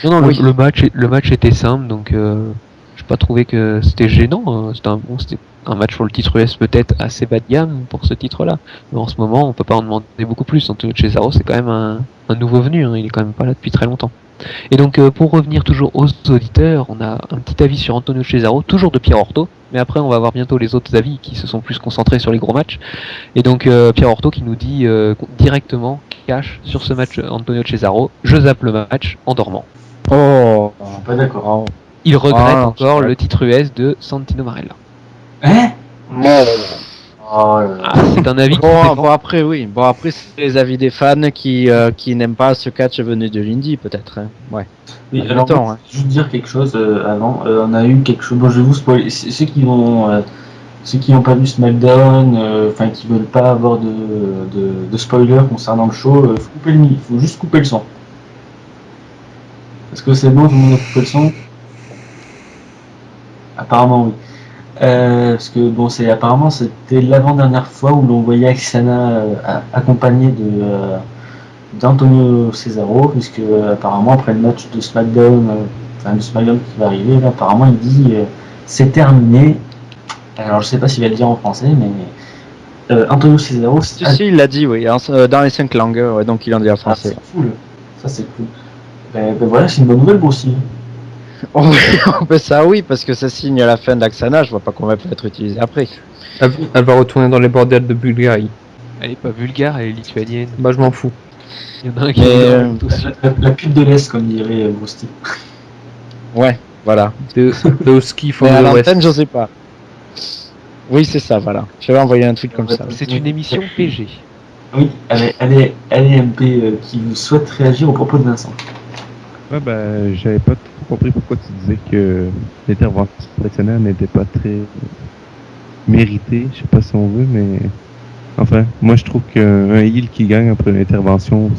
Non, Oui. le match était simple, donc j'ai pas trouvé que c'était gênant. C'était un match pour le titre US peut-être assez bas de gamme pour ce titre-là. Mais en ce moment, on peut pas en demander beaucoup plus. Antonio Cesaro, c'est quand même un nouveau venu, hein, il est quand même pas là depuis très longtemps. Et donc pour revenir toujours aux auditeurs, on a un petit avis sur Antonio Cesaro, toujours de Pierre Orto, mais après on va voir bientôt les autres avis qui se sont plus concentrés sur les gros matchs. Et donc Pierre Orto qui nous dit directement, cash, sur ce match Antonio Cesaro, je zappe le match en dormant. Oh, Je suis pas d'accord. Il regrette Ah, encore ouais. le titre US de Santino Marella. Hein? Oh là là. Ah, c'est un avis qui Bon après oui, bon après c'est les avis des fans qui n'aiment pas ce catch venu de l'Indie peut-être. Hein. Ouais. Oui, Admettons, alors, hein. juste dire quelque chose avant. On a eu quelque chose. Bon, je vais vous spoiler. Ceux qui n'ont pas vu SmackDown, enfin qui veulent pas avoir de spoiler concernant le show, faut juste couper le son. Est-ce que c'est bon, tout le monde a coupé le son? Apparemment oui. Parce que bon, apparemment c'était l'avant-dernière fois où l'on voyait Axiana accompagné d'Antonio Cesaro, puisque apparemment après le match de SmackDown, de SmackDown qui va arriver, là, apparemment il dit c'est terminé. Alors je sais pas s'il va le dire en français, mais Antonio Cesaro, Si, il l'a dit oui, dans les 5 langues, ouais, donc il en dit en français. c'est cool. Ça c'est cool. Ben voilà, c'est une bonne nouvelle aussi. Oh, ben ça oui, parce que ça signe à la fin d'Axana, je vois pas comment elle peut être utilisée après. Elle va retourner dans les bordels de Bulgarie. Elle est pas vulgaire, elle est lituanienne. Bah je m'en fous. Il y en a un qui Mais, est aussi. La pute de l'Est, comme dirait Brusty. Ouais, voilà. The ski for Mais à the West. l'antenne, je sais pas. Oui, c'est ça, voilà. J'avais envoyé un tweet comme ça. C'est une émission PG. Oui, allez MP qui souhaite réagir au propos de Vincent. Ouais, ben, j'avais pas trop compris pourquoi tu disais que l'intervention professionnelle n'était pas très méritée. Je sais pas si on veut, mais enfin, moi je trouve qu'un heal qui gagne après une intervention,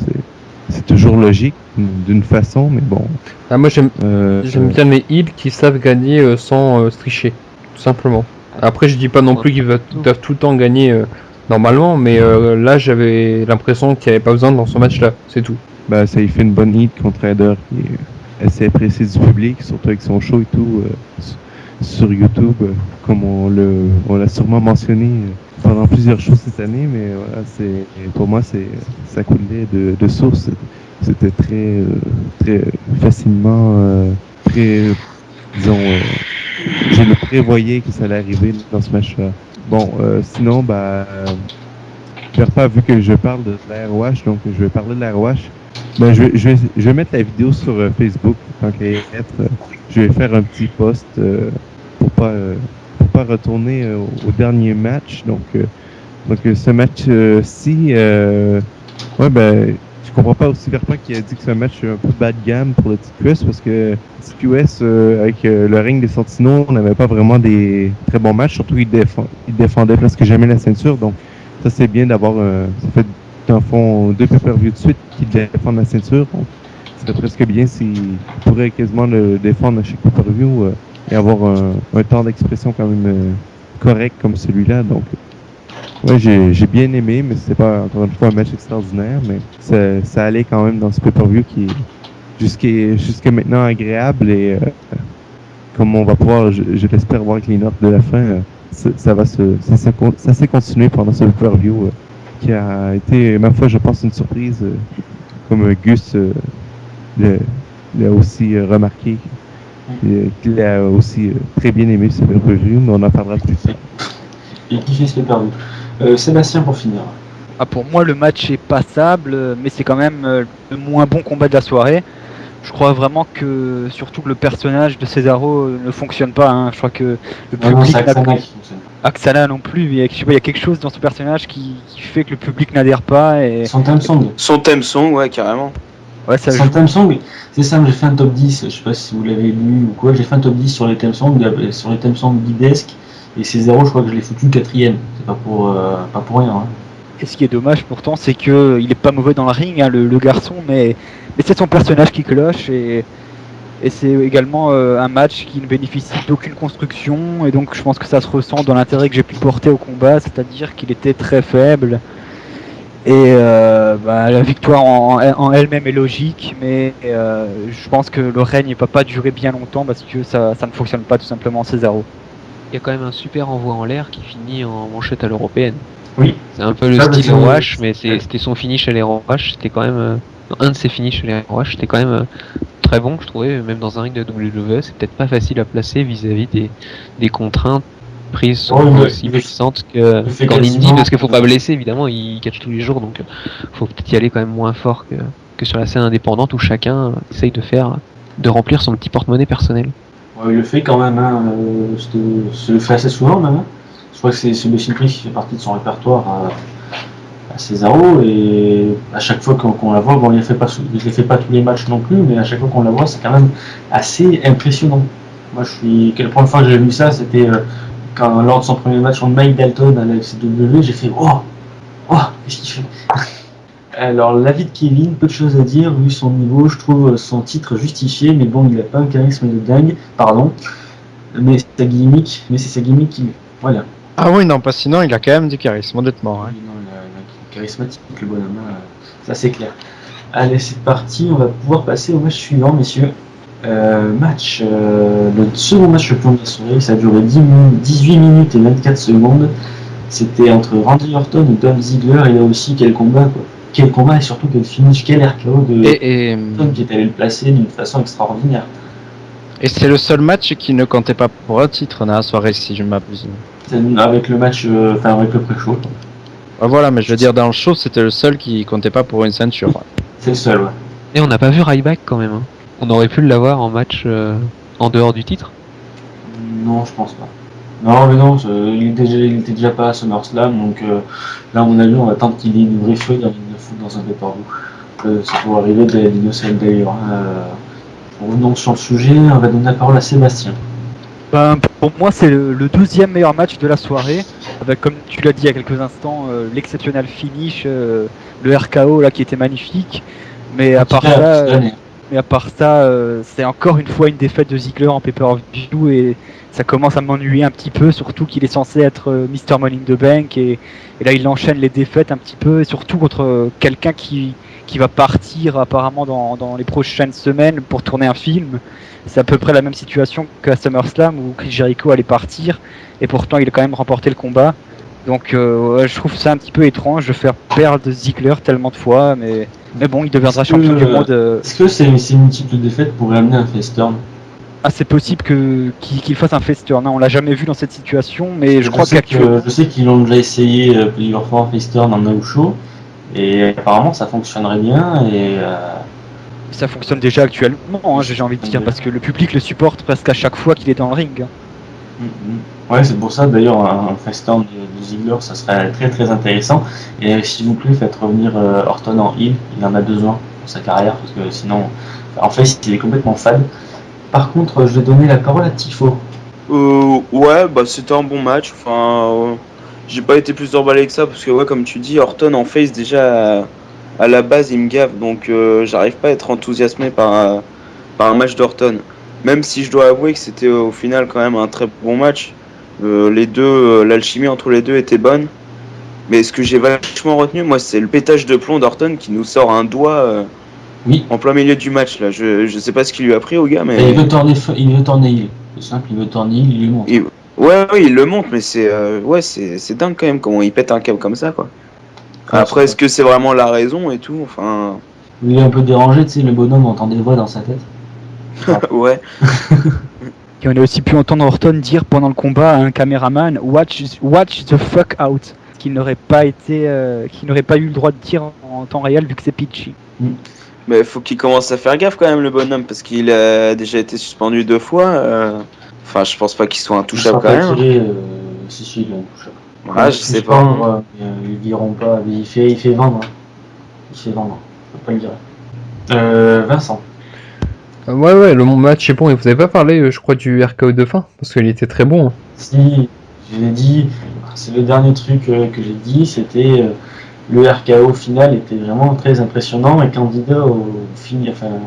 c'est toujours logique d'une façon, mais bon. Ah, moi j'aime Euh, bien les heals qui savent gagner sans tricher, tout simplement. Après je dis pas non plus qu'ils doivent tout le temps gagner normalement, mais là j'avais l'impression qu'il n'y avait pas besoin dans ce match-là, c'est tout. Ben, ça y fait une bonne hit contre Eder qui est assez apprécié du public, surtout avec son show et tout sur YouTube, comme on l'a sûrement mentionné pendant plusieurs shows cette année, mais voilà, pour moi ça coulait de source. C'était très facilement disons je le prévoyais que ça allait arriver dans ce match-là. Bon, sinon Pierre pas vu que je parle de la ROH, donc je vais parler de la ROH. Ben, je vais mettre la vidéo sur Facebook tant qu'à y être. Je vais faire un petit post pour pas retourner au dernier match. Donc ce match-ci, ouais ben je comprends pas aussi Verpin qui a dit que c'est un match un peu bas de gamme pour le TQS parce que TQS avec le règne des Sentinels, on n'avait pas vraiment des très bons matchs. Surtout ils défendaient presque jamais la ceinture. Donc ça c'est bien d'avoir ça fait dans le fond 2 pay-per-view de suite qui défendent la ceinture. Donc, ça serait presque bien s'ils pourraient quasiment le défendre à chaque pay-per-view et avoir un temps d'expression quand même correct comme celui-là. Donc ouais, j'ai bien aimé, mais c'était pas encore une fois un match extraordinaire, mais ça allait quand même dans ce pay-per-view qui est jusqu'à maintenant agréable et comme on va pouvoir, je l'espère voir avec les notes de la fin, ça s'est continué pendant ce pay-per-view qui a été, ma foi, je pense, une surprise, comme Gus l'a aussi remarqué, qu'il a aussi très bien aimé ce pay-per-view, mais on en parlera plus tard. Et qui fait ce perdu. Sébastien pour finir. Ah, pour moi, le match est passable, mais c'est quand même le moins bon combat de la soirée. Je crois vraiment que, surtout que le personnage de Cesaro ne fonctionne pas. Hein. Je crois que le public. Axana non plus, mais je sais pas, il y a quelque chose dans ce personnage qui fait que le public n'adhère pas. Et... Son theme song, ouais, carrément. Ouais, ça son theme song, c'est ça, j'ai fait un top 10, je sais pas si vous l'avez lu ou quoi, j'ai fait un top 10 sur les theme songs, sur les theme songs bidesques, et Cesaro, je crois que je l'ai foutu 4ème, c'est pas pour rien. Hein. Et ce qui est dommage pourtant, c'est que il est pas mauvais dans le ring, hein, le garçon, mais c'est son personnage qui cloche, et c'est également un match qui ne bénéficie d'aucune construction, et donc je pense que ça se ressent dans l'intérêt que j'ai pu porter au combat, c'est-à-dire qu'il était très faible. Et la victoire en elle-même est logique, mais je pense que le règne ne va pas durer bien longtemps parce que ça ne fonctionne pas tout simplement Cesaro. Il y a quand même un super envoi en l'air qui finit en manchette à l'européenne. Oui. C'est un peu le style ROH, mais c'était son finish à l'ROH, c'était quand même un de ses finishes à l'ROH, c'était quand même très bon, je trouvais, même dans un ring de WWE, c'est peut-être pas facile à placer vis-à-vis des contraintes prises sont aussi puissantes qu'en indie, parce qu'il faut pas blesser, évidemment, il catch tous les jours, donc faut peut-être y aller quand même moins fort que sur la scène indépendante où chacun essaye de remplir son petit porte-monnaie personnel. Ouais, il le fait quand même, hein, je le fais assez souvent même. Hein. Je crois que c'est le Simpris qui fait partie de son répertoire à Cesaro, et à chaque fois qu'on la voit, bon, je les fais pas tous les matchs non plus, mais à chaque fois qu'on la voit, c'est quand même assez impressionnant. Moi, la première fois que j'ai vu ça, c'était lors de son premier match contre Mike Dalton à la FCW, j'ai fait oh, qu'est-ce qu'il fait? Alors, l'avis de Kevin, peu de choses à dire, vu son niveau, je trouve son titre justifié, mais bon, il n'a pas un charisme de dingue, pardon, mais c'est sa gimmick qui... Voilà. Ah oui, non, pas sinon, il a quand même du charisme, honnêtement. Hein. Non, il est charismatique, le bonhomme, ça c'est clair. Allez, c'est parti, on va pouvoir passer au match suivant, messieurs. Le second match le plus long de la soirée, ça a duré 18 minutes et 24 secondes. C'était entre Randy Orton et Dolph Ziggler, et là aussi, quel combat, quoi. Quel combat et surtout quel finish, quel RKO de Orton qui est allé le placer d'une façon extraordinaire. Et c'est le seul match qui ne comptait pas pour un titre dans la soirée, si je ne m'abuse. Avec le match, avec le pré-show. Ah, voilà, mais je veux dire, dans le show, c'était le seul qui comptait pas pour une ceinture. C'est le seul, ouais. Et on n'a pas vu Ryback quand même. Hein. On aurait pu l'avoir en match en dehors du titre. Non, je pense pas. Non, mais non, il était déjà pas à SummerSlam, donc là, à mon avis, on va attendre qu'il ait du vrai feu dans une foot dans un pay-per-view. Ça pourrait arriver dès l'Innocent d'ailleurs. Revenons sur le sujet, on va donner la parole à Sébastien. Ben, pour moi, c'est le 12e meilleur match de la soirée, avec, comme tu l'as dit il y a quelques instants, l'exceptionnel finish, le RKO là qui était magnifique. Mais à part ça, c'est encore une fois une défaite de Ziggler en pay-per-view et ça commence à m'ennuyer un petit peu, surtout qu'il est censé être Mr. Money in the Bank et là il enchaîne les défaites un petit peu et surtout contre quelqu'un qui va partir apparemment dans les prochaines semaines pour tourner un film. C'est à peu près la même situation qu'à SummerSlam où Chris Jericho allait partir et pourtant il a quand même remporté le combat. Donc je trouve ça un petit peu étrange de faire perdre Ziggler tellement de fois, mais bon, il deviendra champion du monde. Est-ce que ces multiples défaites pourraient amener un face turn? Ah, c'est possible qu'il fasse un face turn. On l'a jamais vu dans cette situation, mais je crois qu'actuellement. Je sais qu'ils l'ont déjà essayé plusieurs fois en face turn en no show, et apparemment ça fonctionnerait bien. Et ça fonctionne déjà actuellement, hein, j'ai envie de dire, parce que le public le supporte presque à chaque fois qu'il est dans le ring. Ouais, c'est pour ça d'ailleurs un face turn de Ziggler, ça serait très très intéressant. Et s'il vous plaît, faites revenir Orton en heel, il en a besoin pour sa carrière, parce que sinon, en fait, il est complètement fade. Par contre, je vais donner la parole à Tifo. Ouais, bah c'était un bon match. Enfin, j'ai pas été plus emballé que ça parce que ouais, comme tu dis, Orton en face déjà à la base il me gave, donc j'arrive pas à être enthousiasmé par un match d'Orton. Même si je dois avouer que c'était au final quand même un très bon match. Les deux, l'alchimie entre les deux était bonne. Mais ce que j'ai vachement retenu, moi, c'est le pétage de plomb d'Orton qui nous sort un doigt Oui. en plein milieu du match là. Je sais pas ce qu'il lui a pris au gars, mais Et il veut tourner heel. C'est simple, il veut tourner heel, il lui montre. Ouais, il le montre, mais c'est dingue quand même comment il pète un câble comme ça, quoi. Après, est-ce que c'est vraiment la raison et tout, enfin. Il est un peu dérangé, tu sais, le bonhomme entend des voix dans sa tête. Ouais. Et on a aussi pu entendre Orton dire pendant le combat à un caméraman watch the fuck out, qu'il n'aurait pas eu le droit de dire en temps réel vu que c'est pitchy. Mais faut qu'il commence à faire gaffe quand même, le bonhomme, parce qu'il a déjà été suspendu 2 fois. Enfin, je pense pas qu'il soit intouchable quand même. Si, il est intouchable. Ouais, je sais pas. Ils diront pas, mais il fait vendre. Il fait vendre, je peux pas le dire. Vincent. Ouais, le match est bon. Et vous avez pas parlé, je crois, du RKO de fin parce qu'il était très bon. Hein. Si, je l'ai dit, c'est le dernier truc que j'ai dit, c'était le RKO final était vraiment très impressionnant et candidat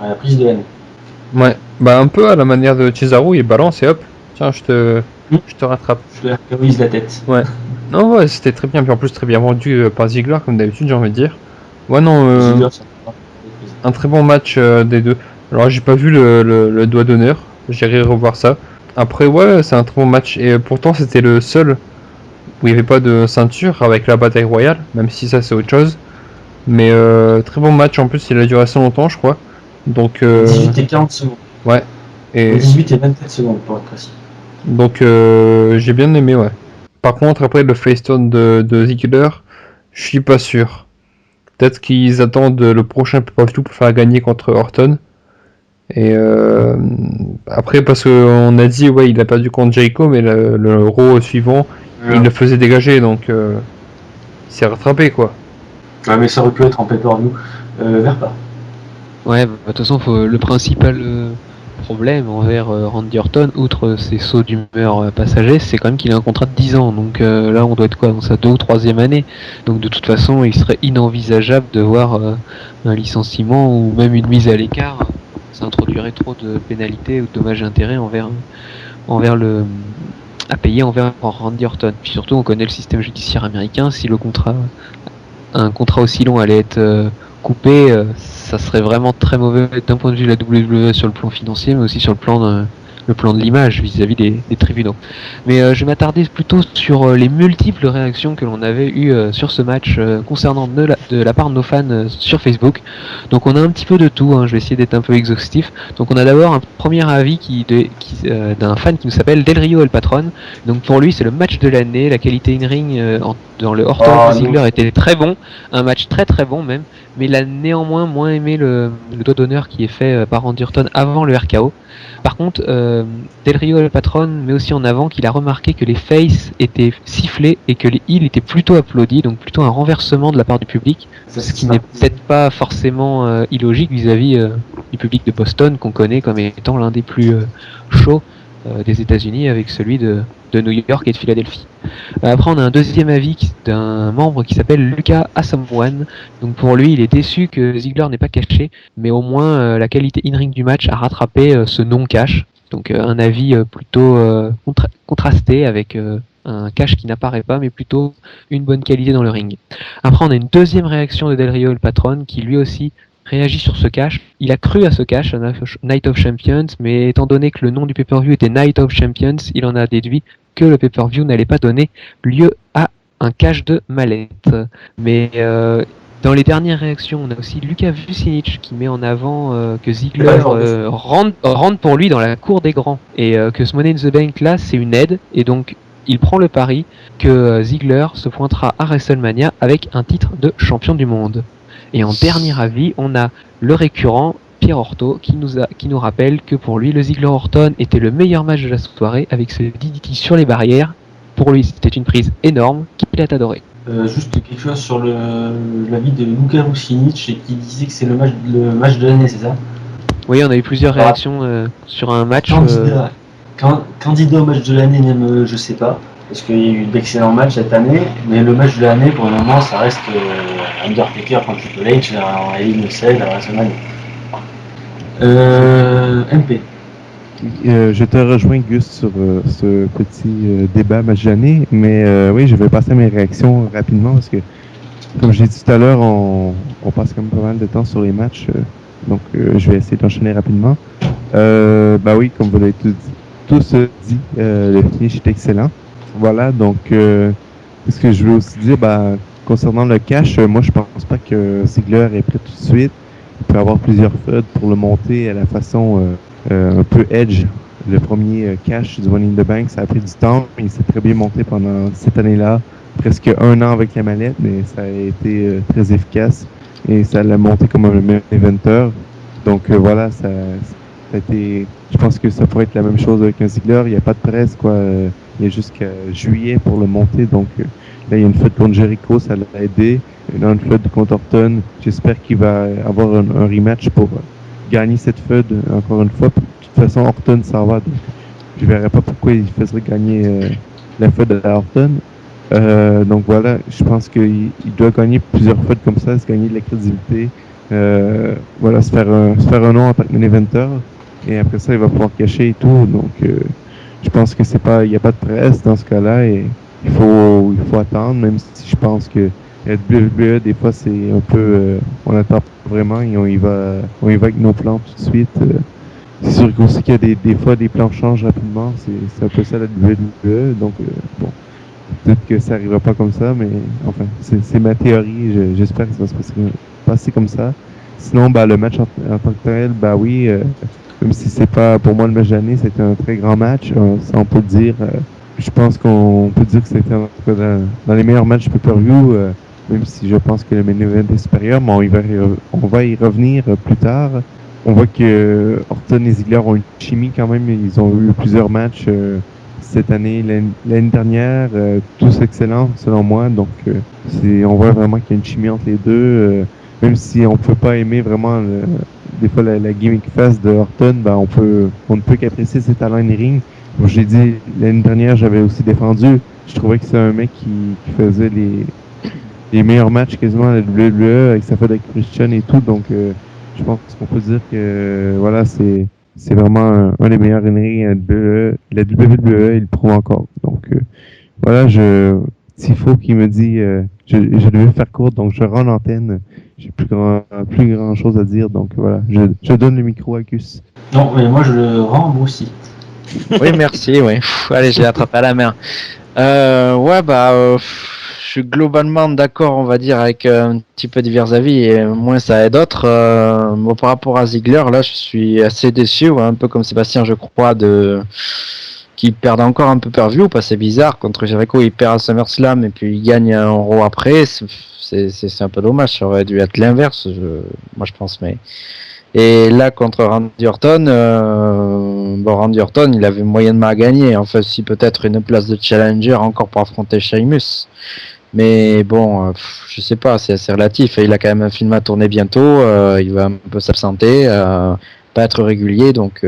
à la prise de l'année. Ouais, bah un peu à la manière de Cesaro, il balance et hop, tiens, je te rattrape. Je le RKOise la tête. Ouais. Non, ouais, c'était très bien, puis en plus très bien vendu par Ziggler, comme d'habitude, j'ai envie de dire. Ouais, non, Ziggler, un très bon match des deux. Alors, j'ai pas vu le doigt d'honneur, j'irai revoir ça. Après, ouais, c'est un très bon match, et pourtant, c'était le seul où il n'y avait pas de ceinture avec la bataille royale, même si ça, c'est autre chose. Mais très bon match, en plus, il a duré assez longtemps, je crois. Donc, 18 et 40 secondes. Ouais. Et 18 et 24 secondes, pour être précis. Donc, j'ai bien aimé, ouais. Par contre, après le face turn de Ziggler, je suis pas sûr. Peut-être qu'ils attendent le prochain pay-per-view pour faire gagner contre Orton. Et après, parce qu'on a dit, ouais, il a perdu contre Jericho, mais le Raw suivant, il le faisait dégager, donc il s'est rattrapé, quoi. Ouais, mais ça aurait pu être en pay-per-view. Verpa. Ouais, de toute façon, le principal problème envers Randy Orton, outre ses sauts d'humeur passagers, c'est quand même qu'il a un contrat de 10 ans. Donc là, on doit être quoi dans sa 2e ou 3e année. Donc de toute façon, il serait inenvisageable de voir un licenciement ou même une mise à l'écart. Ça introduirait trop de pénalités ou de dommages et intérêts envers le à payer envers Randy Orton. Puis surtout, on connaît le système judiciaire américain. Si un contrat aussi long allait être coupé, ça serait vraiment très mauvais d'un point de vue de la WWE sur le plan financier, mais aussi sur le plan de l'image vis-à-vis des tribunaux. Mais je vais m'attarder plutôt sur les multiples réactions que l'on avait eues sur ce match concernant de la part de nos fans sur Facebook. Donc on a un petit peu de tout, hein, je vais essayer d'être un peu exhaustif. Donc on a d'abord un premier avis d'un fan qui nous s'appelle Del Rio El Patron. Donc pour lui c'est le match de l'année, la qualité in-ring dans le Orton Ziggler était très bon, un match très très bon même, mais il a néanmoins moins aimé le doigt d'honneur qui est fait par Randy Orton avant le RKO. Par contre, Del Rio le patron met aussi en avant qu'il a remarqué que les faces étaient sifflés et que les heels étaient plutôt applaudis, donc plutôt un renversement de la part du public, ce qui n'est peut-être pas forcément illogique vis-à-vis du public de Boston qu'on connaît comme étant l'un des plus chauds des États-Unis avec celui de New York et de Philadelphie. Après, on a un deuxième avis d'un membre qui s'appelle Lucas Asamoah. Donc pour lui, il est déçu que Ziggler n'ait pas caché, mais au moins la qualité in-ring du match a rattrapé ce non-cash. Donc un avis plutôt contrasté avec un cash qui n'apparaît pas, mais plutôt une bonne qualité dans le ring. Après, on a une deuxième réaction de Del Rio le patron qui lui aussi réagit sur ce cash. Il a cru à ce cash, à Night of Champions, mais étant donné que le nom du pay-per-view était Night of Champions, il en a déduit que le pay-per-view n'allait pas donner lieu à un cash de mallette. Mais dans les dernières réactions, on a aussi Luka Vucinic qui met en avant que Ziggler rentre pour lui dans la cour des grands et que ce Money in the Bank là, c'est une aide et donc il prend le pari que Ziggler se pointera à WrestleMania avec un titre de champion du monde. Et en dernier avis, on a le récurrent Pierre Orto qui nous rappelle que pour lui, le Ziggler-Orton était le meilleur match de la soirée avec ce DDT sur les barrières. Pour lui, c'était une prise énorme qu'il a adoré. Juste quelque chose sur l'avis de Luka Vucinic qui disait que c'est le match de l'année, c'est ça? Oui, on a eu plusieurs réactions sur un match. Candidat au match de l'année, même je sais pas, parce qu'il y a eu d'excellents matchs cette année, mais le match de l'année pour le moment ça reste Undertaker contre Triple H en Hell in a Cell à WrestleMania. MP. Je te rejoins Gus sur ce petit débat match de l'année, mais oui, je vais passer à mes réactions rapidement parce que, comme j'ai dit tout à l'heure, on passe quand même pas mal de temps sur les matchs, donc je vais essayer d'enchaîner rapidement. Bah oui, comme vous l'avez tous dit, le finish est excellent. Voilà, donc ce que je veux aussi dire, concernant le cash, moi je pense pas que Ziggler est prêt tout de suite. Il peut avoir plusieurs feuds pour le monter à la façon un peu edge. Le premier cash du Money in the Bank, ça a pris du temps, mais il s'est très bien monté pendant cette année-là. Presque 1 an avec la mallette, mais ça a été très efficace et ça l'a monté comme un main eventer. Donc voilà, ça a été. Je pense que ça pourrait être la même chose avec un Ziggler. Il n'y a pas de presse, quoi. Il y a jusqu'à juillet pour le monter. Donc là, il y a une fête contre Jericho, ça l'a aidé. Là, une fête contre Orton. J'espère qu'il va avoir un rematch pour gagner cette fête encore une fois. De toute façon, Orton s'en va. Donc je ne verrais pas pourquoi il faisait gagner la fête à Orton. Donc voilà, je pense qu'il doit gagner plusieurs fêtes comme ça, se gagner de la crédibilité. Voilà, se faire un nom en tant que main eventer. Et après ça, il va pouvoir cacher et tout. Donc, je pense que il n'y a pas de presse dans ce cas-là et il faut attendre, même si je pense que la WWE, des fois, c'est un peu, on attend vraiment et on y va avec nos plans tout de suite. C'est sûr aussi qu'il y a des fois, des plans changent rapidement. C'est un peu ça la WWE. Donc, bon, peut-être que ça n'arrivera pas comme ça, mais enfin, c'est ma théorie. J'espère que ça va se passer comme ça. Sinon, le match en tant que tel, oui, même si c'est pas pour moi le match de l'année, c'était un très grand match, ça on peut le dire. Je pense qu'on peut dire que c'était dans les meilleurs matchs pay-per-view, même si je pense que le main event est supérieur, mais on va y revenir plus tard. On voit que Orton et Ziggler ont une chimie quand même, ils ont eu plusieurs matchs cette année, l'année dernière, tous excellents selon moi, donc on voit vraiment qu'il y a une chimie entre les deux, même si on ne peut pas aimer vraiment des fois la gimmick face de Orton, on ne peut qu'apprécier ses talents in ring. Comme j'ai dit l'année dernière, j'avais aussi défendu. Je trouvais que c'est un mec qui faisait les meilleurs matchs quasiment à la WWE avec sa fête avec Christian et tout. Donc je pense qu'on peut dire que voilà, c'est vraiment un des meilleurs in ring à la WWE, il le prouve encore. Donc voilà, Tifo qui me dit je devais faire court, donc je rends l'antenne. J'ai plus grand chose à dire, donc voilà, je donne le micro à Gus. Non, mais moi je le rends aussi. Oui, merci, oui. Allez, j'ai attrapé à la main. Je suis globalement d'accord, on va dire, avec un petit peu divers avis et moins ça et d'autres. Par rapport à Ziggler, là, je suis assez déçu, un peu comme Sébastien, je crois, qu'il perd encore un peu per-view, parce que c'est bizarre. Contre Jericho, il perd à SummerSlam et puis il gagne un Raw après. C'est un peu dommage, ça aurait dû être l'inverse, moi je pense, mais... Et là, contre Randy Orton, Randy Orton, il avait moyennement à gagner. Enfin, si peut-être une place de challenger encore pour affronter Sheamus. Mais bon, je sais pas, c'est assez relatif. Il a quand même un film à tourner bientôt. Il va un peu s'absenter, pas être régulier. Donc,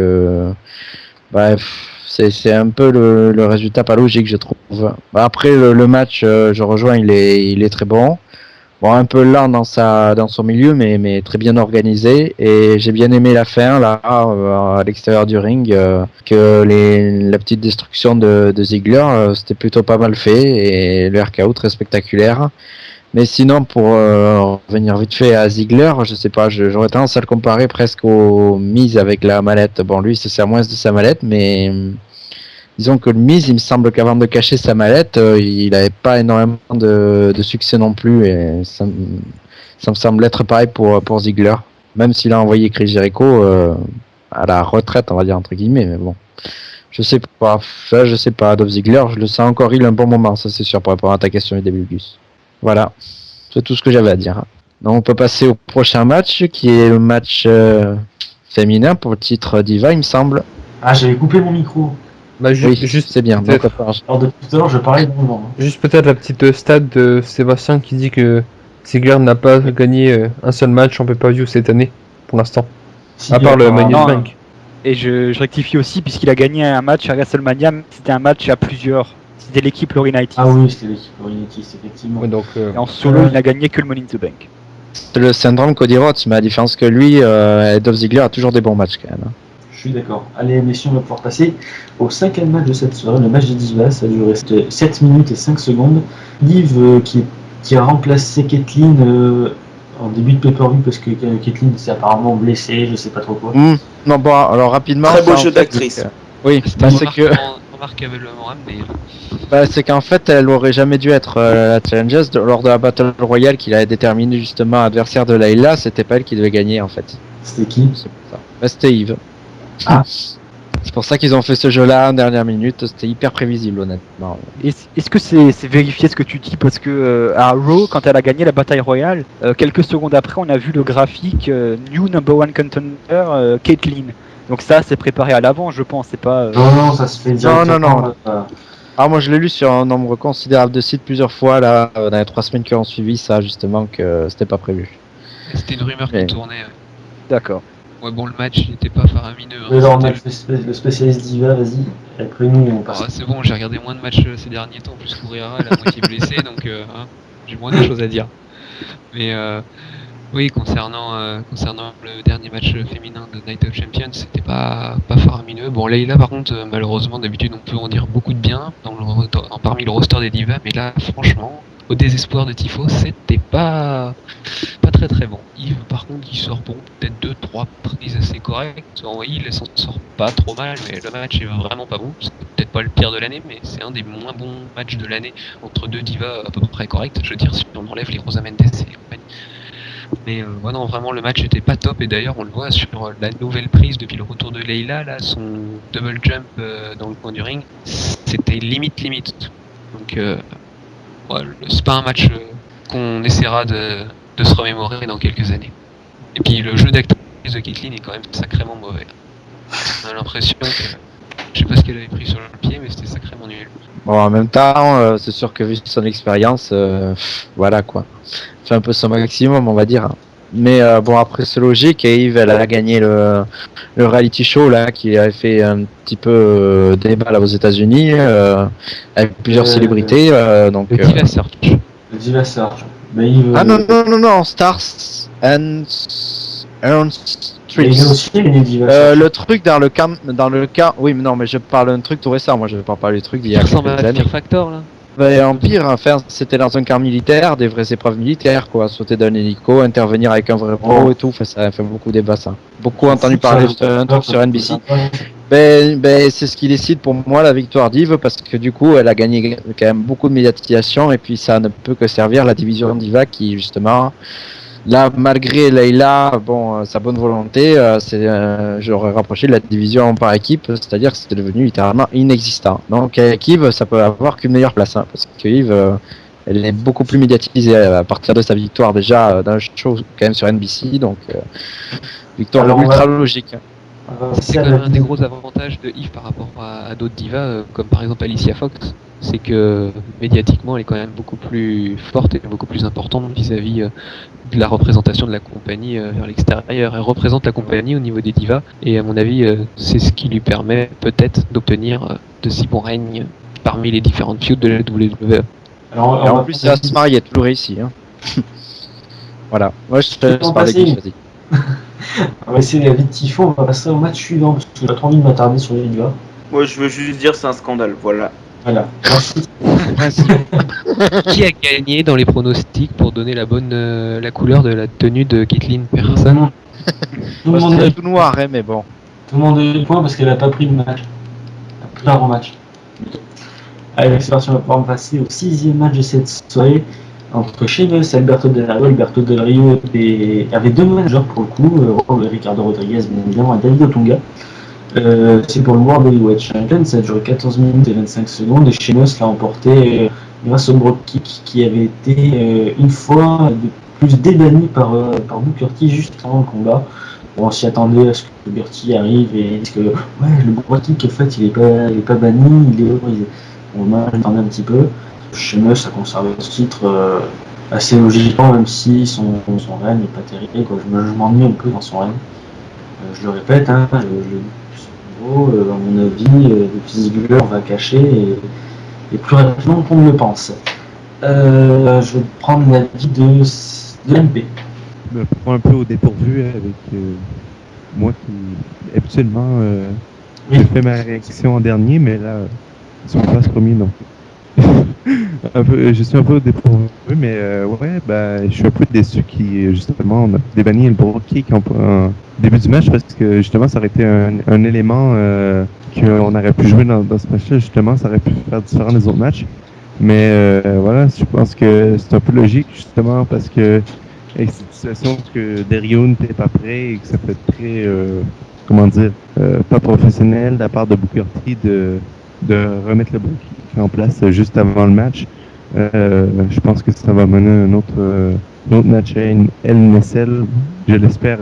bref, c'est un peu le résultat pas logique, je trouve. Après, le match, je rejoins, il est très bon. Bon, un peu lent dans son milieu, mais très bien organisé. Et j'ai bien aimé la fin, là, à l'extérieur du ring, que la petite destruction de Ziggler, c'était plutôt pas mal fait. Et le RKO très spectaculaire. Mais sinon, pour revenir vite fait à Ziggler, je sais pas, j'aurais tendance à le comparer presque au Miz avec la mallette. Bon, lui, se sert moins de sa mallette, mais disons que le Miz, il me semble qu'avant de cacher sa mallette, il n'avait pas énormément de succès non plus. Et ça me semble être pareil pour Ziggler. Même s'il a envoyé Chris Jericho à la retraite, on va dire, entre guillemets. Mais bon, je sais pas. Dolph Ziggler, je le sens encore, il a un bon moment, ça c'est sûr, pour répondre à ta question du début, Gus. Voilà, c'est tout ce que j'avais à dire. Donc on peut passer au prochain match, qui est le match féminin pour le titre Diva, il me semble. Ah, j'avais coupé mon micro. Bah, Oui, juste c'est bien. Donc, Alors depuis tout à l'heure, je parlais de moment. juste peut-être la petite stat de Sébastien qui dit que Ziggler n'a pas gagné un seul match en pay-per-view cette année, pour l'instant. Si, À part le apparemment, Money in the non. Bank. Et je rectifie aussi, puisqu'il a gagné un match à WrestleMania, mais c'était un match à plusieurs. C'était l'équipe Laurinaitis. Ah oui, c'était l'équipe Laurinaitis, effectivement. Ouais, donc, Et en solo, il n'a gagné que le Money in the Bank. c'est le syndrome Cody Rhodes, mais à différence que lui, Dolph Ziggler a toujours des bons matchs quand même. Je suis d'accord. Allez, messieurs, on va pouvoir passer au cinquième match de cette soirée, le match des Divas. Ça a duré 7 minutes et 5 secondes. Liv qui a remplacé Kathleen en début de pay-per-view parce que Kathleen s'est apparemment blessée, je sais pas trop quoi. Non, bon, alors rapidement. Très beau ça, en jeu fait, d'actrice. Oui, c'est que. Remarquablement, mais C'est qu'en fait, elle aurait jamais dû être la challengeuse lors de la Battle Royale qu'il a déterminé justement adversaire de Layla. C'était pas elle qui devait gagner en fait. C'était qui? C'est pour ça. C'était Yves. Ah. C'est pour ça qu'ils ont fait ce jeu-là en dernière minute. C'était hyper prévisible, honnêtement. Est-ce que c'est vérifié ce que tu dis? Parce que à Raw, quand elle a gagné la bataille royale, quelques secondes après, on a vu le graphique New Number One Contender Caitlyn. Donc ça, c'est préparé à l'avant, je pense. C'est pas. Non, ça se fait directement. non. Ah, moi je l'ai lu sur un nombre considérable de sites plusieurs fois là, dans les 3 semaines qui ont suivi, ça justement que c'était pas prévu. c'était une rumeur Mais- qui tournait. D'accord. Ouais, bon, le match n'était pas faramineux. hein, Mais là, on a c'était le spécialiste Diva, vas-y. Après nous, on passe. Ah, c'est bon, j'ai regardé moins de matchs ces derniers temps, en plus Kourira est à moitié blessé, donc j'ai moins de choses à dire. Mais oui, concernant le dernier match féminin de Night of Champions, c'était pas faramineux. Bon, Layla, par contre, malheureusement, d'habitude, on peut en dire beaucoup de bien parmi le roster des divas, mais là, franchement, au désespoir de Tifo, c'était pas très très bon. Yves, par contre, il sort bon, peut-être 2-3 prises assez correctes. Oui, il s'en sort pas trop mal, mais le match est vraiment pas bon. C'est peut-être pas le pire de l'année, mais c'est un des moins bons matchs de l'année entre deux divas à peu près correctes. Je veux dire, si on enlève les Rosa Mendes et compagnie. Mais ouais, non, vraiment, le match était pas top. Et d'ailleurs, on le voit sur la nouvelle prise depuis le retour de Layla, là, son double jump dans le coin du ring, c'était limite. Donc, ouais, c'est pas un match qu'on essaiera de se remémorer dans quelques années. Et puis le jeu d'actrice de Caitlyn est quand même sacrément mauvais. On a l'impression que, je sais pas ce qu'elle avait pris sur le pied, mais c'était sacrément nul. Bon, en même temps, c'est sûr que vu son expérience, voilà quoi. Fait un peu son maximum, on va dire. Mais bon, après c'est logique, et Yves, elle a gagné le reality show là, qui avait fait un petit peu débat là aux États-Unis, avec plusieurs célébrités. Donc, Le Diva Search. Le Diva Search. Mais il Ah non, Stars and il Streets. est aussi gagné le Diva Search. Le truc dans le cas, oui, mais non, mais je parle d'un truc tout récent. Moi, je parle pas du truc d'il y Il a ressemble à quelques années. Fear Factor là. En pire, enfin, c'était dans un camp militaire, des vraies épreuves militaires, quoi. Sauter d'un hélico, intervenir avec un vrai pro et tout. Enfin, ça a fait beaucoup débat, ça. Beaucoup entendu parler d'un truc sur NBC. C'est ce qui décide pour moi la victoire d'Yves, parce que du coup, elle a gagné quand même beaucoup de médiatisation, et puis ça ne peut que servir la division Diva qui, justement, là, malgré Layla, bon, sa bonne volonté, j'aurais rapproché de la division par équipe, c'est-à-dire que c'était devenu littéralement inexistant. Donc avec Yves, ça peut avoir qu'une meilleure place, hein, parce que Yves, elle est beaucoup plus médiatisée à partir de sa victoire déjà dans le show quand même sur NBC, donc victoire Alors, ultra logique. C'est quand même un des gros avantages de Eve par rapport à d'autres divas, comme par exemple Alicia Fox, c'est que médiatiquement elle est quand même beaucoup plus forte et beaucoup plus importante vis-à-vis de la représentation de la compagnie vers l'extérieur. Elle représente la compagnie au niveau des divas, et à mon avis c'est ce qui lui permet peut-être d'obtenir de si bons règnes parmi les différentes feuds de la WWE. Alors, Et en plus, ça se marie, il a toujours réussi. Hein. Voilà, moi je te laisse parler, Guy, vas-y. On va essayer la vie de Tifo, on va passer au match suivant parce que j'ai pas trop envie de m'attarder sur les divas. Moi, je veux juste dire c'est un scandale, voilà. Voilà. Qui a gagné dans les pronostics pour donner la couleur de la tenue de Caitlyn? Personne. Tout le monde C'était a tout noir, hein, mais bon. Tout le monde a eu le point parce qu'elle a pas pris le match. Elle a pris un grand match. Allez, c'est parti, on va pouvoir passer au 6e match de cette soirée entre Sheamus et Alberto Del Rio. Alberto Del Rio avait deux managers pour le coup, Ricardo Rodriguez, bien évidemment, et David Otunga. C'est pour le World Heavyweight Champion, ça a duré 14 minutes et 25 secondes et Sheamus l'a emporté grâce au Brogue Kick qui avait été une fois de plus débanni par Booker T juste avant le combat. Bon, on s'y attendait à ce que Booker T arrive et dise que ouais, le Brogue Kick en fait il est pas banni, il est autorisé. Bon, moi j'attendais un petit peu. Sheamus a conservé ce titre assez logiquement, même si son règne n'est pas terrible, quoi. Je m'ennuie un peu dans son règne. Je le répète, hein, à mon avis, depuis Ziggler va cacher et plus rapidement qu'on ne le pense. Je vais prendre l'avis de MP. Me prends un peu au dépourvu avec moi qui habituellement j'ai fait ma réaction en dernier, mais là ils sont pas promis non. Je suis un peu au dépourvu, mais ouais, je suis un peu déçu qui justement on a débanni le Brogue Kick en début du match parce que justement ça aurait été un élément qu'on aurait pu jouer dans ce match-là, justement ça aurait pu faire différent des autres matchs. Mais voilà, je pense que c'est un peu logique justement parce que avec cette situation que Del n'était pas prêt et que ça peut être très comment dire pas professionnel de la part de Booker T de remettre le Brogue Kick en place juste avant le match. Je pense que ça va mener un autre match à NSL, je l'espère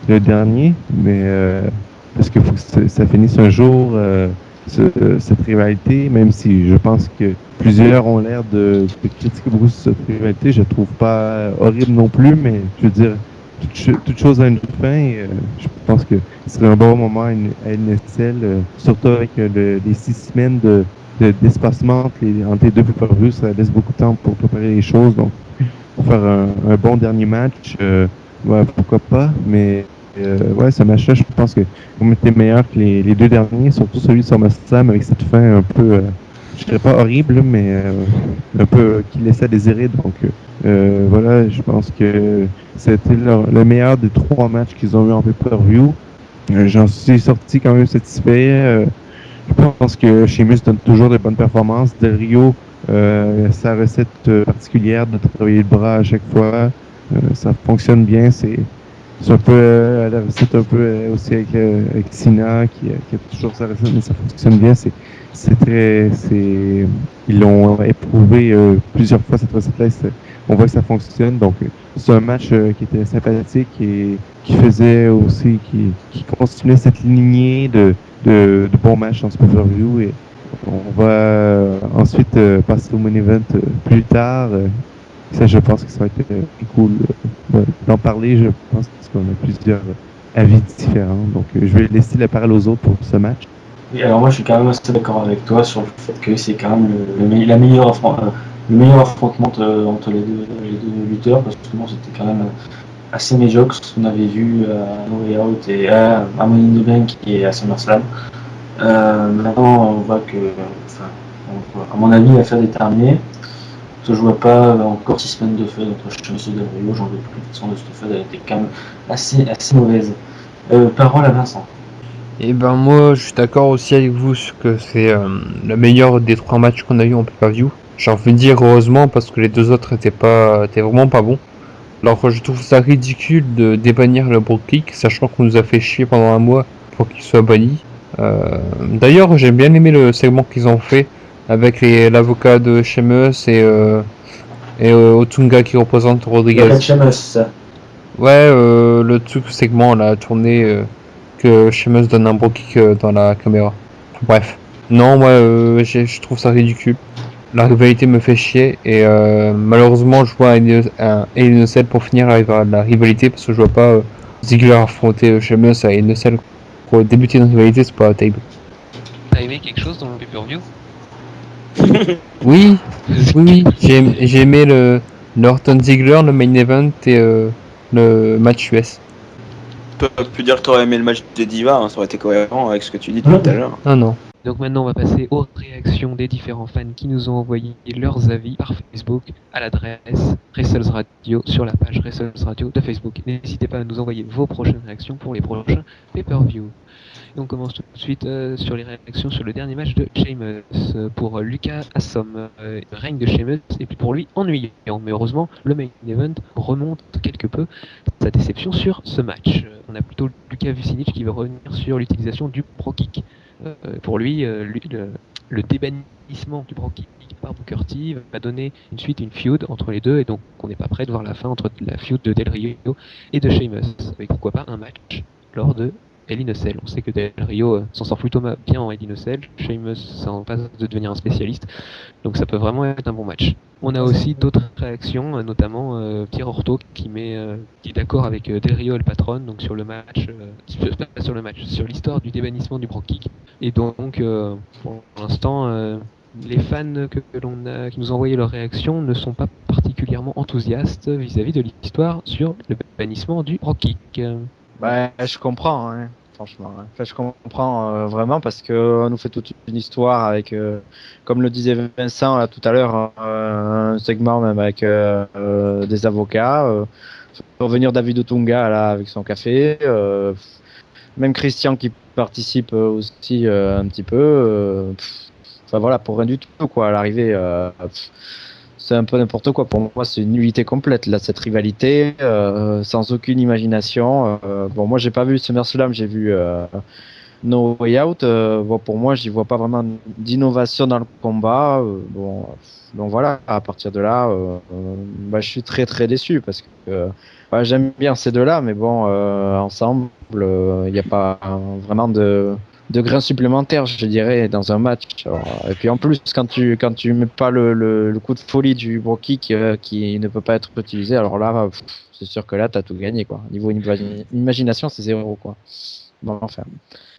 le dernier, mais parce qu'il faut que ça finisse un jour cette rivalité, même si je pense que plusieurs ont l'air de critiquer beaucoup cette rivalité, je trouve pas horrible non plus, mais je veux dire toute chose a une fin et je pense que ce serait un bon moment à NSL, surtout avec les 6 semaines d'espacement entre les deux pay-per-views, ça laisse beaucoup de temps pour préparer les choses, donc pour faire un bon dernier match, ouais, pourquoi pas, mais ouais, ce match-là, je pense que on était meilleur que les deux derniers, surtout celui de SummerSlam avec cette fin un peu, je dirais pas horrible, mais un peu qui laissait à désirer, donc voilà, je pense que c'était le meilleur des 3 matchs qu'ils ont eu en pay-per-view. J'en suis sorti quand même satisfait. Je pense que Sheamus donne toujours de bonnes performances. Del Rio, sa recette particulière de travailler le bras à chaque fois, ça fonctionne bien. C'est un peu la recette un peu aussi avec Cena qui a toujours sa recette, mais ça fonctionne bien. Ils l'ont éprouvé plusieurs fois cette recette-là. On voit que ça fonctionne. Donc c'est un match qui était sympathique et qui faisait aussi qui continuait cette lignée de bons matchs dans ce pay-per-view et on va ensuite passer au main event plus tard. Ça, je pense que ça va être cool d'en parler. Je pense qu'on a plusieurs avis différents. Donc, je vais laisser la parole aux autres pour ce match. Oui, alors moi, je suis quand même assez d'accord avec toi sur le fait que c'est quand même le meilleur affrontement entre les deux lutteurs parce que bon, c'était quand même assez médiocre ce qu'on avait vu à No Way Out et à Money in the Bank et à SummerSlam. Maintenant, on voit que, à mon avis, l'affaire est terminée. Je ne vois pas encore 6 semaines de feu entre Sheamus et Del Rio, j'en veux plus. De toute façon, cette feu a été quand même assez mauvaise. Parole à Vincent. Et ben moi, je suis d'accord aussi avec vous que c'est le meilleur des 3 matchs qu'on a eu en pay-per-view. J'ai envie de dire heureusement parce que les 2 autres étaient vraiment pas bons. Alors je trouve ça ridicule de débannir le Brogue Kick, sachant qu'on nous a fait chier pendant un mois pour qu'il soit banni. D'ailleurs, j'ai bien aimé le segment qu'ils ont fait avec l'avocat de Sheamus et Et Otunga qui représente Rodriguez. Sheamus. Ouais, le truc segment, la tournée que Sheamus donne un bro kick dans la caméra. Bref. Non, moi, je trouve ça ridicule. La rivalité me fait chier et malheureusement, je vois un Hell in a Cell pour finir arriver à la rivalité parce que je vois pas Ziggler affronter Sheamus à Hell in a Cell. Pour débuter une rivalité, c'est pas terrible. T'as aimé quelque chose dans le pay-per-view? Oui, oui, j'ai aimé le Orton Ziggler, le main event et le match US. Tu peux plus dire que t'aurais aimé le match de Diva, hein, ça aurait été cohérent avec ce que tu dis depuis tout à l'heure. Ah non. Donc maintenant on va passer aux réactions des différents fans qui nous ont envoyé leurs avis par Facebook à l'adresse Wrestles Radio sur la page Wrestles Radio de Facebook. N'hésitez pas à nous envoyer vos prochaines réactions pour les prochains pay-per-view. Et on commence tout de suite sur les réactions sur le dernier match de Sheamus. Pour Lucas Assom, le règne de Sheamus est pour lui ennuyant, mais heureusement le main event remonte quelque peu sa déception sur ce match. On a plutôt Lucas Vucinic qui veut revenir sur l'utilisation du Pro Kick. Pour lui, le débannissement du Pro Kick par Booker T va donner une suite, une feud entre les deux, et donc on n'est pas prêt de voir la fin entre la feud de Del Rio et de Sheamus, avec pourquoi pas un match lors de Hell in a Cell. On sait que Del Rio s'en sort plutôt bien en Hell in a Cell, Sheamus s'en passe de devenir un spécialiste, donc ça peut vraiment être un bon match. On a aussi d'autres réactions, notamment Pierre Orto qui est d'accord avec Del Rio et le patron, donc sur le match, pas sur le match, sur l'histoire du débannissement du Pro Kick. Et donc, pour l'instant, les fans qui nous ont envoyé leurs réactions ne sont pas particulièrement enthousiastes vis-à-vis de l'histoire sur le bannissement du Pro Kick. Bah, je comprends, hein, franchement. Hein. Enfin, je comprends vraiment parce que on nous fait toute une histoire avec, comme le disait Vincent là, tout à l'heure, un segment même avec des avocats. Revenir David Otunga là avec son café. Même Christian qui participe aussi un petit peu. Enfin voilà, pour rien du tout quoi. À l'arrivée, c'est un peu n'importe quoi. Pour moi, c'est une nullité complète là, cette rivalité, sans aucune imagination. Bon, moi, j'ai pas vu SummerSlam, j'ai vu No Way Out. Bon, pour moi, j'y vois pas vraiment d'innovation dans le combat. Bon, donc voilà. À partir de là, bah, je suis très très déçu parce que bah, j'aime bien ces deux-là, mais bon, ensemble, il n'y a pas vraiment de grains supplémentaires, je dirais, dans un match. Alors, et puis en plus, quand tu mets pas le coup de folie du Bro Kick qui ne peut pas être utilisé, alors là, c'est sûr que là, t'as tout gagné, quoi. Niveau imagination, c'est 0, quoi. Bon, enfin,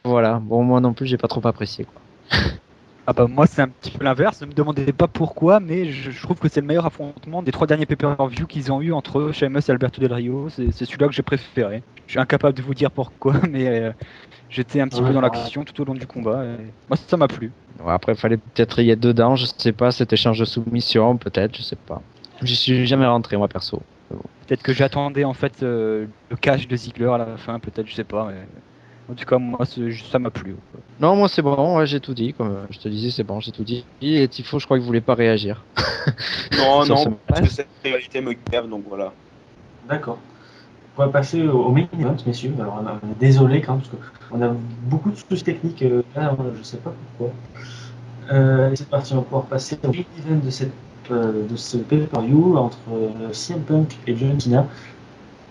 voilà. Bon, moi non plus, j'ai pas trop apprécié, quoi. Ah bah moi c'est un petit peu l'inverse, ne me demandez pas pourquoi, mais je trouve que c'est le meilleur affrontement des 3 derniers pay-per-view qu'ils ont eu entre Sheamus et Alberto Del Rio, c'est celui-là que j'ai préféré. Je suis incapable de vous dire pourquoi, mais j'étais un petit peu dans l'action tout au long du combat, et moi ça m'a plu. Ouais, après, il fallait peut-être y être dedans, je sais pas, cet échange de soumission, peut-être, je sais pas. J'y suis jamais rentré, moi, perso. Peut-être que j'attendais en fait le cash de Ziggler à la fin, peut-être, je sais pas, mais en tout cas moi ça m'a plu. Non, moi c'est bon, ouais, j'ai tout dit, comme je te disais, c'est bon, j'ai tout dit. Et Tifo, je crois qu'il voulait pas réagir. Non, Sur ce non, parce que cette rivalité me gave, donc voilà. D'accord. On va passer au main event, messieurs. Alors, on est désolé quand même, parce qu'on a beaucoup de soucis techniques là, je sais pas pourquoi. C'est parti, on va pouvoir passer au main event de ce pay-per-view entre CM Punk et John Cena.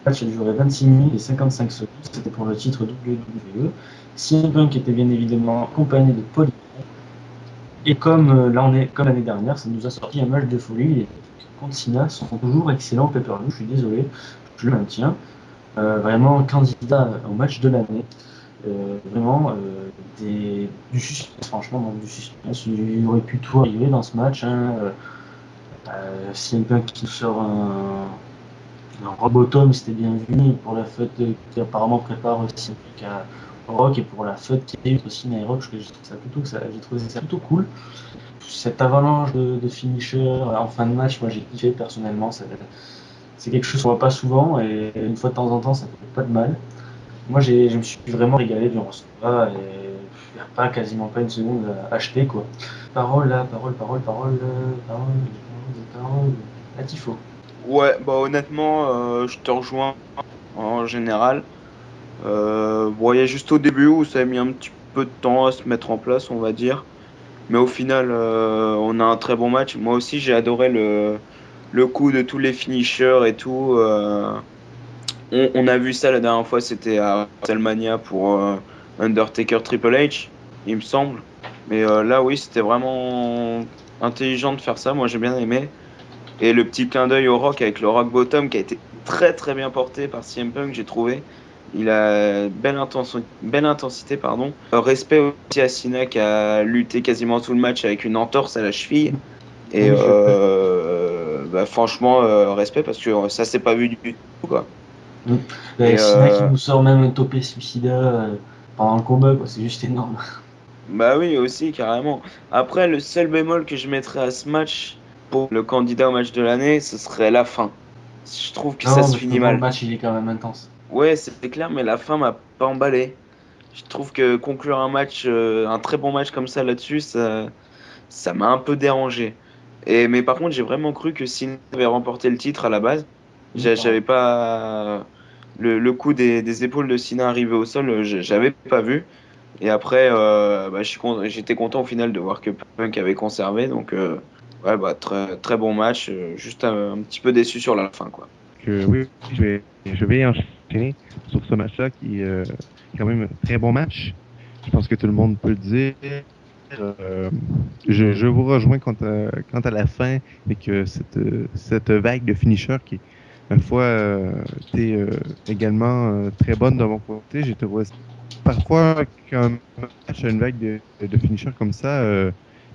Le match a duré 26 minutes et 55 secondes, c'était pour le titre WWE. CM Punk était bien évidemment accompagné de Paul. Et comme l'année dernière, ça nous a sorti un match de folie. Les contre Cena sont toujours excellents au pay-per-view, je suis désolé, je le maintiens. Vraiment candidat au match de l'année. Vraiment du suspense, franchement, donc du suspense. Il aurait pu tout arriver dans ce match. Hein. CM Punk qui sort un Robotom, c'était bien vu, pour la fête qui apparemment prépare aussi à Rock, et pour la fête qui est aussi à Rock, j'ai trouvé ça plutôt cool. Cette avalanche de finishers en fin de match, moi j'ai kiffé personnellement. C'est quelque chose qu'on voit pas souvent, et une fois de temps en temps, ça fait pas de mal. Moi je me suis vraiment régalé durant ce combat, et il n'y a quasiment pas une seconde à acheter, quoi. Parole. À Tifo. Ouais, bah honnêtement, je te rejoins en général. Bon, il y a juste au début où ça a mis un petit peu de temps à se mettre en place, on va dire. Mais au final, on a un très bon match. Moi aussi, j'ai adoré le coup de tous les finishers et tout. On a vu ça la dernière fois, c'était à WrestleMania pour Undertaker Triple H, il me semble. Mais là, oui, c'était vraiment intelligent de faire ça. Moi, j'ai bien aimé. Et le petit clin d'œil au Rock avec le Rock Bottom qui a été très très bien porté par CM Punk, j'ai trouvé. Il a belle intensité, pardon. Respect aussi à Cena qui a lutté quasiment tout le match avec une entorse à la cheville. Et Oui, bah, franchement, respect parce que ça s'est pas vu du tout, quoi. Et Cena qui nous sort même un topé suicidaire pendant le combat, quoi. C'est juste énorme. bah oui, aussi, carrément. Après, le seul bémol que je mettrais à ce match pour le candidat au match de l'année, ce serait la fin. Je trouve que ça Non, se parce que finit bon, le mal. match il est quand même intense. Ouais, c'est clair, mais la fin m'a pas emballé. Je trouve que conclure un match, un très bon match comme ça là-dessus, ça m'a un peu dérangé. Mais par contre, j'ai vraiment cru que Cena avait remporté le titre à la base. Oui, J'avais pas le coup des épaules de Cena arrivé au sol, j'avais pas vu. Et après, bah, j'étais content au final de voir que Punk avait conservé. Donc, ouais, bah, très, très bon match. Juste un petit peu déçu sur la fin, quoi. Oui, je vais enchaîner sur ce match-là qui est quand même un très bon match. Je pense que tout le monde peut le dire. Euh, je vous rejoins quant à la fin et que cette vague de finishers qui, une fois, était également très bonne de mon côté. J'ai trouvé parfois qu'un match a une vague de finishers comme ça,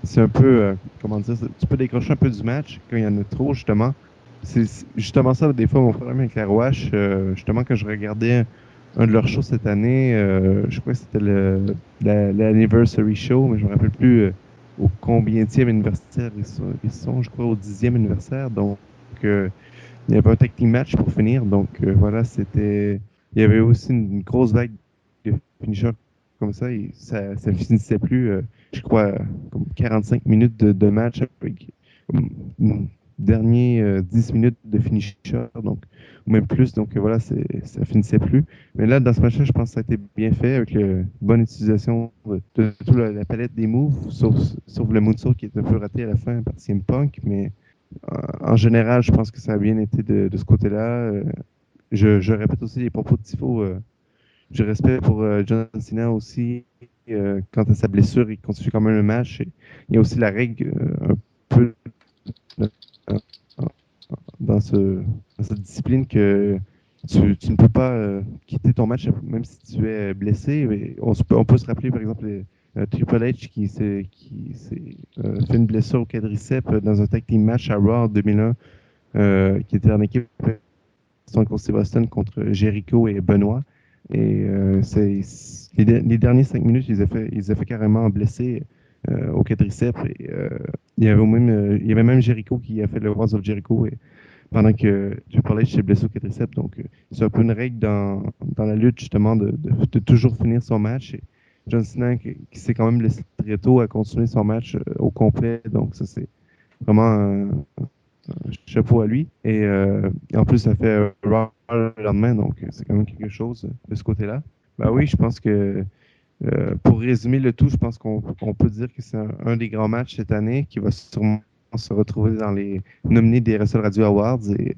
c'est un peu, comment dire, tu peux décrocher un peu du match quand il y en a trop, justement. C'est justement ça, des fois, mon problème avec la ROH. Justement, quand je regardais un de leurs shows cette année, je crois que c'était l'Anniversary Show, mais je me rappelle plus au combienième anniversaire ils sont, je crois, au 10e anniversaire. Donc, il y avait un tag team match pour finir. Donc, voilà, c'était. Il y avait aussi une grosse vague de finishers comme ça. Et ça finissait plus, je crois, comme 45 minutes de match avec dernier 10 minutes de finisher, donc, ou même plus. Donc voilà, ça finissait plus. Mais là, dans ce match-là, je pense que ça a été bien fait avec une bonne utilisation de toute la palette des moves, sauf le moonsault qui est un peu raté à la fin par CM Punk. Mais en général, je pense que ça a bien été de ce côté-là. Je répète aussi les propos de Tifo. Du respect pour John Cena aussi. Quant à sa blessure, il continue quand même le match. Et il y a aussi la règle un peu euh, dans, dans cette discipline que tu ne peux pas quitter ton match même si tu es blessé. Mais on peut se rappeler, par exemple, Triple H qui s'est fait une blessure au quadriceps dans un tag team match à Raw en 2001, qui était en équipe Stone Cold Steve Austin contre Jericho et Benoit. Et les derniers 5 minutes, ils ont fait carrément blesser au quadriceps. Et, il y avait même Jericho qui a fait le Wars of Jericho pendant que Triple H s'est blessé au quadriceps. Donc, c'est un peu une règle dans la lutte, justement, de toujours finir son match. Et John Cena, qui s'est quand même blessé très tôt, a continué son match au complet. Donc, ça, c'est vraiment chapeau à lui. Et en plus, ça fait Raw le lendemain, donc c'est quand même quelque chose de ce côté-là. Bah oui, je pense que pour résumer le tout, je pense qu'on peut dire que c'est un des grands matchs cette année qui va sûrement se retrouver dans les nominés des Wrestle Radio Awards. Et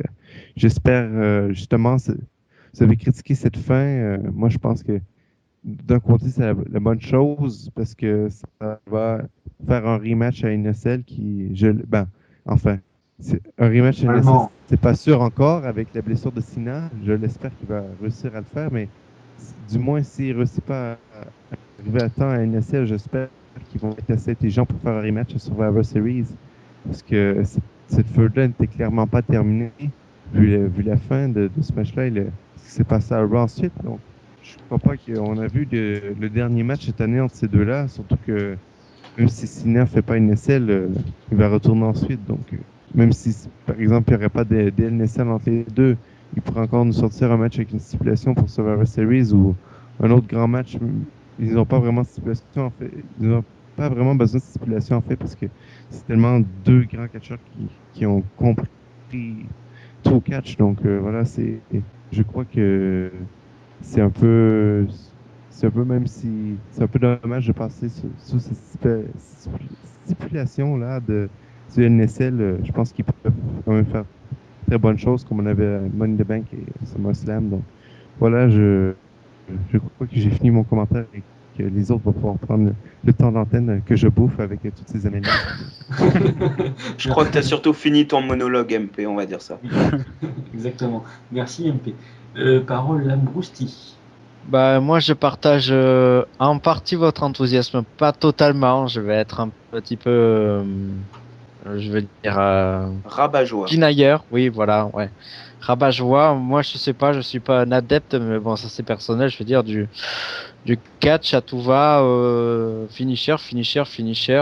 j'espère justement, vous avez critiqué cette fin. Moi, je pense que d'un côté, c'est la bonne chose parce que ça va faire un rematch à NSL ben, enfin, c'est un rematch à NSL, Vraiment. c'est pas sûr encore avec la blessure de Sina. Je l'espère qu'il va réussir à le faire, mais du moins, s'il ne réussit pas à arriver à temps à NSL, j'espère qu'ils vont être assez intelligents pour faire un rematch à Survivor Series parce que cette feud-là n'était clairement pas terminée vu la fin de ce match-là et ce qui s'est passé à Raw ensuite. Donc, je crois pas qu'on a vu le dernier match cette année entre ces deux-là, surtout que même si Cena ne fait pas une NSL, il va retourner ensuite. Donc, même si, par exemple, il n'y aurait pas de NSL entre les deux, il pourrait encore nous sortir un match avec une stipulation pour Survivor Series ou un autre grand match. Ils n'ont pas vraiment de stipulation en fait. Ils n'ont pas vraiment besoin de stipulation en fait parce que c'est tellement deux grands catcheurs qui ont compris tout catch. Donc voilà, je crois que c'est un peu, c'est un peu même si c'est un peu dommage de passer sur cette stipulation là du NSL, je pense qu'ils peuvent quand même faire très bonnes choses, comme on avait Money in the Bank et SummerSlam. Donc voilà, je crois que j'ai fini mon commentaire et que les autres vont pouvoir prendre le temps d'antenne que je bouffe avec toutes ces analyses. Je crois que tu as surtout fini ton monologue, MP, on va dire ça. Exactement. Merci MP. Parole à Brousti. Bah, moi, je partage en partie votre enthousiasme, pas totalement. Je vais être un petit peu, je veux dire, Rabat-joie. pinailleur. Oui, voilà, ouais. Rabat-joie. Moi, je sais pas, je suis pas un adepte, mais bon, ça c'est personnel. Je veux dire du catch à tout va, finisher.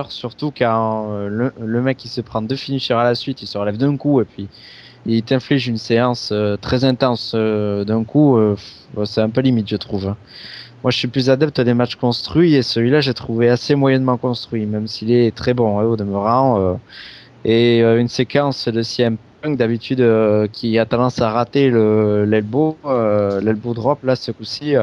Surtout quand le mec il se prend 2 finishers à la suite, il se relève d'un coup et puis il t'inflige une séance très intense d'un coup. Bon, c'est un peu limite, je trouve, hein. Moi, je suis plus adepte des matchs construits et celui-là, j'ai trouvé assez moyennement construit, même s'il est très bon au demeurant. Une séquence de CM Punk d'habitude qui a tendance à rater l'elbow drop. Là, ce coup-ci,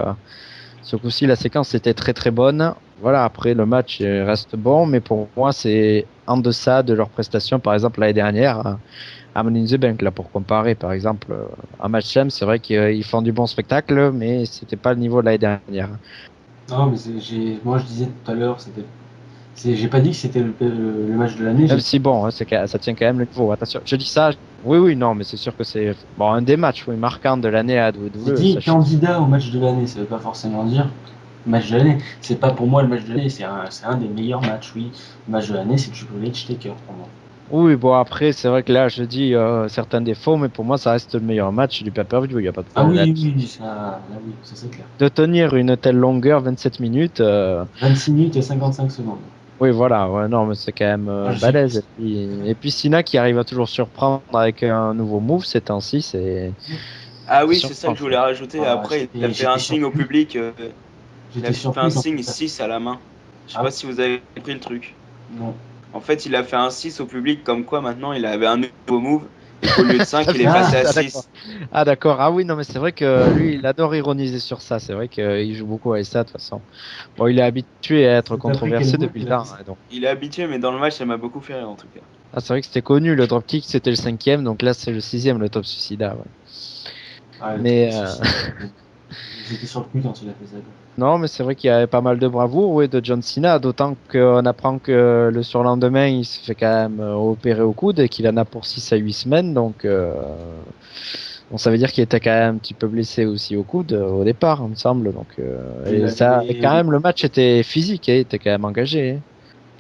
la séquence était très très bonne. Voilà, après le match reste bon, mais pour moi, c'est en deçà de leur prestation, par exemple l'année dernière à Money in the Bank. Là, pour comparer, par exemple, un match Sam, c'est vrai qu'ils font du bon spectacle, mais c'était pas le niveau de l'année dernière. Non, mais moi je disais tout à l'heure, j'ai pas dit que c'était le match de l'année. Même si bon, hein, ça tient quand même le niveau. Attention, je dis ça. Oui, non, mais c'est sûr que c'est bon un des matchs marquants de l'année à WWE. J'ai dit candidat au match de l'année, ça veut pas forcément dire match de l'année. C'est pas pour moi le match de l'année, c'est un des meilleurs matchs, oui. Le match de l'année, c'est Triple H Taker pour moi. Oui, bon après, c'est vrai que là, je dis certains défauts, mais pour moi, ça reste le meilleur match du pay-per-view. Il y a pas de Ah problème. oui, ça c'est clair. De tenir une telle longueur, 27 minutes. 26 minutes et 55 secondes. Oui, voilà, ouais, non, mais c'est quand même balèze. Et puis Sina qui arrive à toujours surprendre avec un nouveau move ces temps-ci, c'est. Ah oui, c'est ça que je voulais rajouter. Après, il a fait un signe au public. Il a fait un signe 6 à la main. Je sais pas si vous avez compris le truc. Non. En fait, il a fait un 6 au public, comme quoi maintenant il avait un nouveau move. Et au lieu de 5, il est passé à 6. Ah d'accord, ah oui, non mais c'est vrai que lui, il adore ironiser sur ça. C'est vrai qu'il joue beaucoup avec ça de toute façon. Bon, il est habitué à être controversé depuis le temps. Donc. Il est habitué, mais dans le match, ça m'a beaucoup fait rire en tout cas. Ah, c'est vrai que c'était connu, le dropkick c'était le 5e, donc là c'est le 6e, le top suicida. Ouais. Ouais, mais j'étais sur le cul quand il a fait ça. Non, mais c'est vrai qu'il y avait pas mal de bravoure, oui, de John Cena, d'autant qu'on apprend que le surlendemain, il se fait quand même opérer au coude et qu'il en a pour 6 à 8 semaines, donc ça veut dire qu'il était quand même un petit peu blessé aussi au coude au départ, il me semble. Donc, et quand même, le match était physique, il était quand même engagé. Hein.